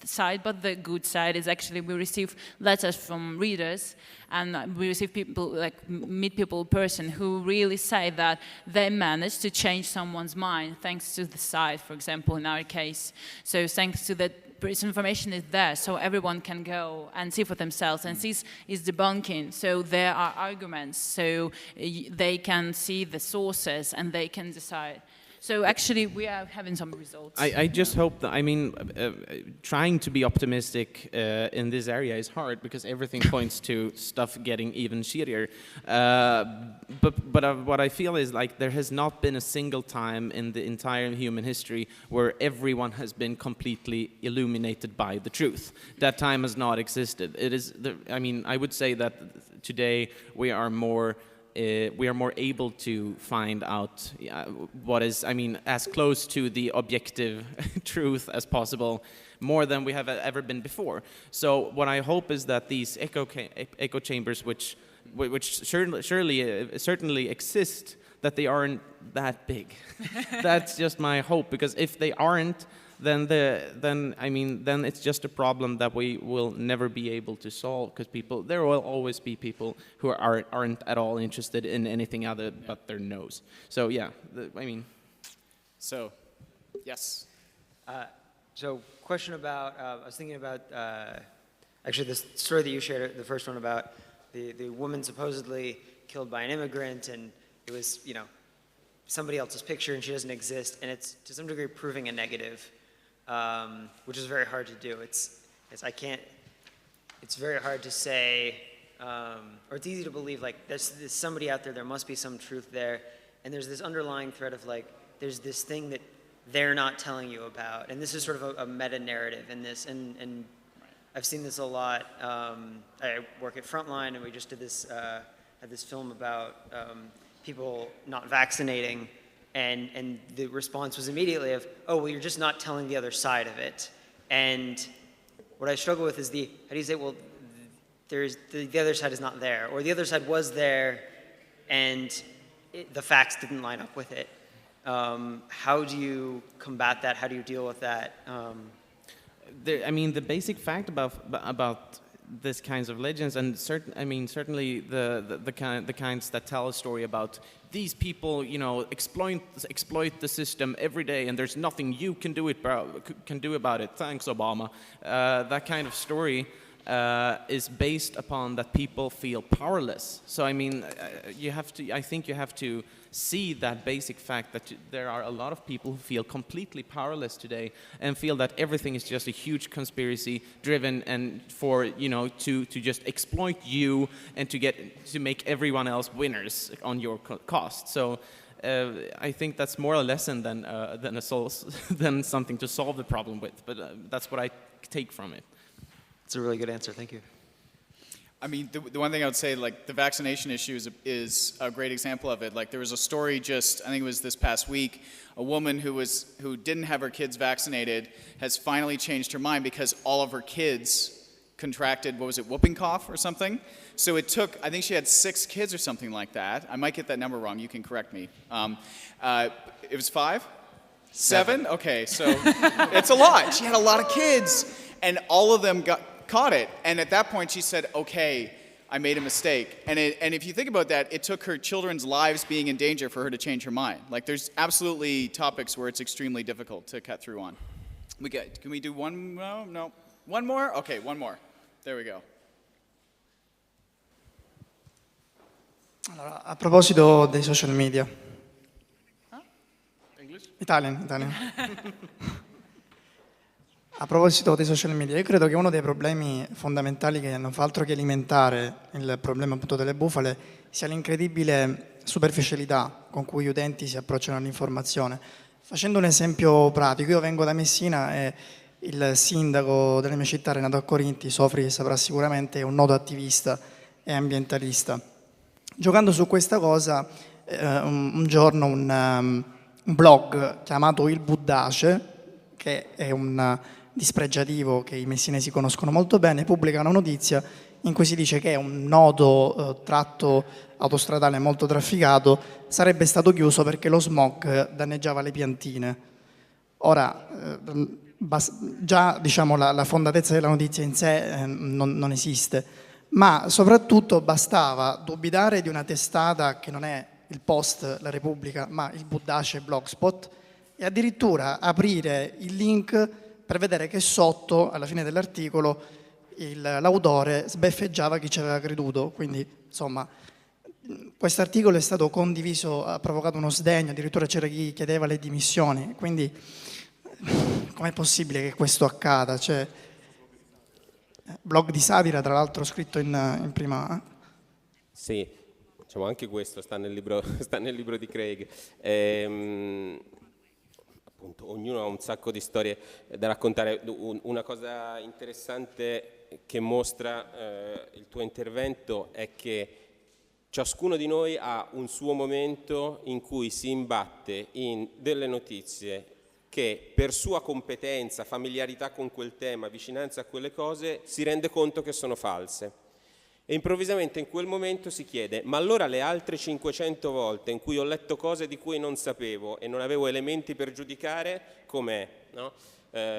side, but the good side is actually we receive letters from readers, and we receive people, like meet people in person who really say that they managed to change someone's mind thanks to the site, for example, in our case. So thanks to that, information is there, so everyone can go and see for themselves, and this is debunking. So there are arguments, so they can see the sources and they can decide. So actually, we are having some results. I just hope that, I mean, trying to be optimistic in this area is hard because everything points to stuff getting even shittier. But what I feel is like there has not been a single time in the entire human history where everyone has been completely illuminated by the truth. That time has not existed. It is, I mean, I would say that today we are more able to find out what is, I mean, as close to the objective truth as possible, more than we have ever been before. So what I hope is that these echo chambers, which certainly exist, that they aren't that big. That's just my hope, because if they aren't, then it's just a problem that we will never be able to solve, because there will always be people who aren't at all interested in anything other but their nose. So yeah, So, yes. So question about, I was thinking about, actually this story that you shared, the first one about the woman supposedly killed by an immigrant, and it was, somebody else's picture and she doesn't exist, and it's to some degree proving a negative. Which is very hard to do. It's very hard to say, or it's easy to believe, like, there's somebody out there, there must be some truth there, and there's this underlying thread of, like, there's this thing that they're not telling you about, and this is sort of a meta-narrative in this, and I've seen this a lot. I work at Frontline, and we just did this, had this film about people not vaccinating, and the response was immediately of, oh, well, you're just not telling the other side of it. And what I struggle with is how do you say, well, the other side is not there, or the other side was there, and the facts didn't line up with it. How do you combat that? How do you deal with that? The basic fact about these kinds of legends, and certainly the kinds that tell a story about these people, exploit the system every day, and there's nothing you can do about it. Thanks, Obama. That kind of story is based upon that people feel powerless. So I think you have to see that basic fact that there are a lot of people who feel completely powerless today and feel that everything is just a huge conspiracy driven and to just exploit you and to make everyone else winners on your cost. So I think that's more a lesson than something to solve the problem with, but that's what I take from it. It's a really good answer. Thank you. I mean, the one thing I would say, like, the vaccination issue is a great example of it. Like, there was a story just, I think it was this past week, a woman who didn't have her kids vaccinated has finally changed her mind because all of her kids contracted, whooping cough or something? So it took, I think she had 6 kids or something like that. I might get that number wrong. You can correct me. It was 5? 7? Okay, so it's a lot. She had a lot of kids, and all of them caught it, and at that point she said, okay, I made a mistake. And if you think about that, it took her children's lives being in danger for her to change her mind. Like, there's absolutely topics where it's extremely difficult to cut through on. Can we do one? No. One more? Okay, one more. There we go. Allora, a proposito dei social media. English? Italian. A proposito dei social media, io credo che uno dei problemi fondamentali che non fa altro che alimentare il problema appunto delle bufale sia l'incredibile superficialità con cui gli utenti si approcciano all'informazione. Facendo un esempio pratico, io vengo da Messina e il sindaco della mia città, Renato Accorinti, Sofri saprà sicuramente, è un noto attivista e ambientalista. Giocando su questa cosa, un giorno un blog chiamato Il Buddace, che è un dispregiativo che i messinesi conoscono molto bene, pubblica una notizia in cui si dice che un nodo tratto autostradale molto trafficato sarebbe stato chiuso perché lo smog danneggiava le piantine. Ora, già diciamo, la fondatezza della notizia in sé non esiste, ma soprattutto bastava dubitare di una testata che non è il Post, la Repubblica, ma il Buddace Blogspot, e addirittura aprire il link per vedere che sotto, alla fine dell'articolo, l'autore sbeffeggiava chi ci aveva creduto. Quindi, insomma, questo articolo è stato condiviso, ha provocato uno sdegno, addirittura c'era chi chiedeva le dimissioni. Quindi, com'è possibile che questo accada? Cioè, blog di satira, tra l'altro scritto in prima. Sì, diciamo anche questo sta nel libro, sta nel libro di Craig. Appunto, ognuno ha un sacco di storie da raccontare. Una cosa interessante che mostra il tuo intervento è che ciascuno di noi ha un suo momento in cui si imbatte in delle notizie che per sua competenza, familiarità con quel tema, vicinanza a quelle cose, si rende conto che sono false. E improvvisamente in quel momento si chiede, ma allora le altre 500 volte in cui ho letto cose di cui non sapevo e non avevo elementi per giudicare, com'è? No?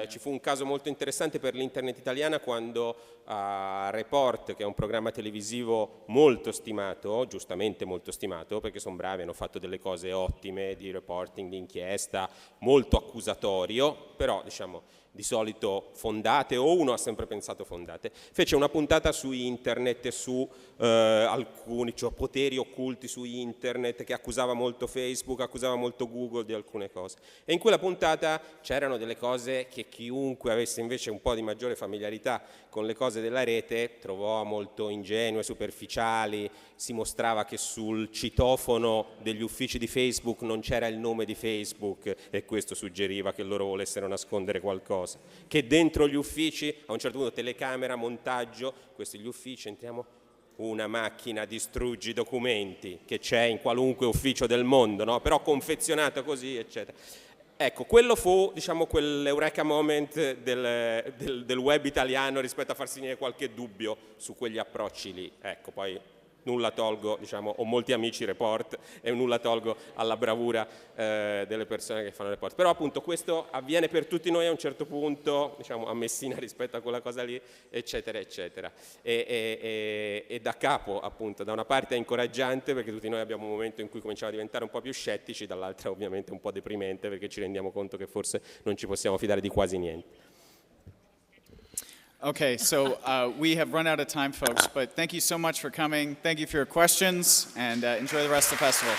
Ci fu un caso molto interessante per l'internet italiana quando a Report, che è un programma televisivo molto stimato, giustamente molto stimato, perché sono bravi, hanno fatto delle cose ottime di reporting, di inchiesta, molto accusatorio, però diciamo di solito fondate, o uno ha sempre pensato fondate, fece una puntata su internet e su alcuni, cioè poteri occulti su internet, che accusava molto Facebook, accusava molto Google di alcune cose. E in quella puntata c'erano delle cose che chiunque avesse invece un po' di maggiore familiarità con le cose della rete trovò molto ingenue, superficiali. Si mostrava che sul citofono degli uffici di Facebook non c'era il nome di Facebook e questo suggeriva che loro volessero nascondere qualcosa, che dentro gli uffici, a un certo punto telecamera, montaggio, questi gli uffici, entriamo, una macchina distruggi i documenti che c'è in qualunque ufficio del mondo, no? Però confezionata così, eccetera. Ecco, quello fu, diciamo, quell'eureka moment del web italiano rispetto a far finire qualche dubbio su quegli approcci lì. Ecco, poi nulla tolgo, diciamo, ho molti amici report e nulla tolgo alla bravura delle persone che fanno report. Però appunto questo avviene per tutti noi a un certo punto, diciamo, a Messina rispetto a quella cosa lì, eccetera, eccetera. E da capo, appunto, da una parte è incoraggiante perché tutti noi abbiamo un momento in cui cominciamo a diventare un po' più scettici, dall'altra ovviamente un po' deprimente perché ci rendiamo conto che forse non ci possiamo fidare di quasi niente. Okay, so we have run out of time, folks, but thank you so much for coming. Thank you for your questions, and enjoy the rest of the festival.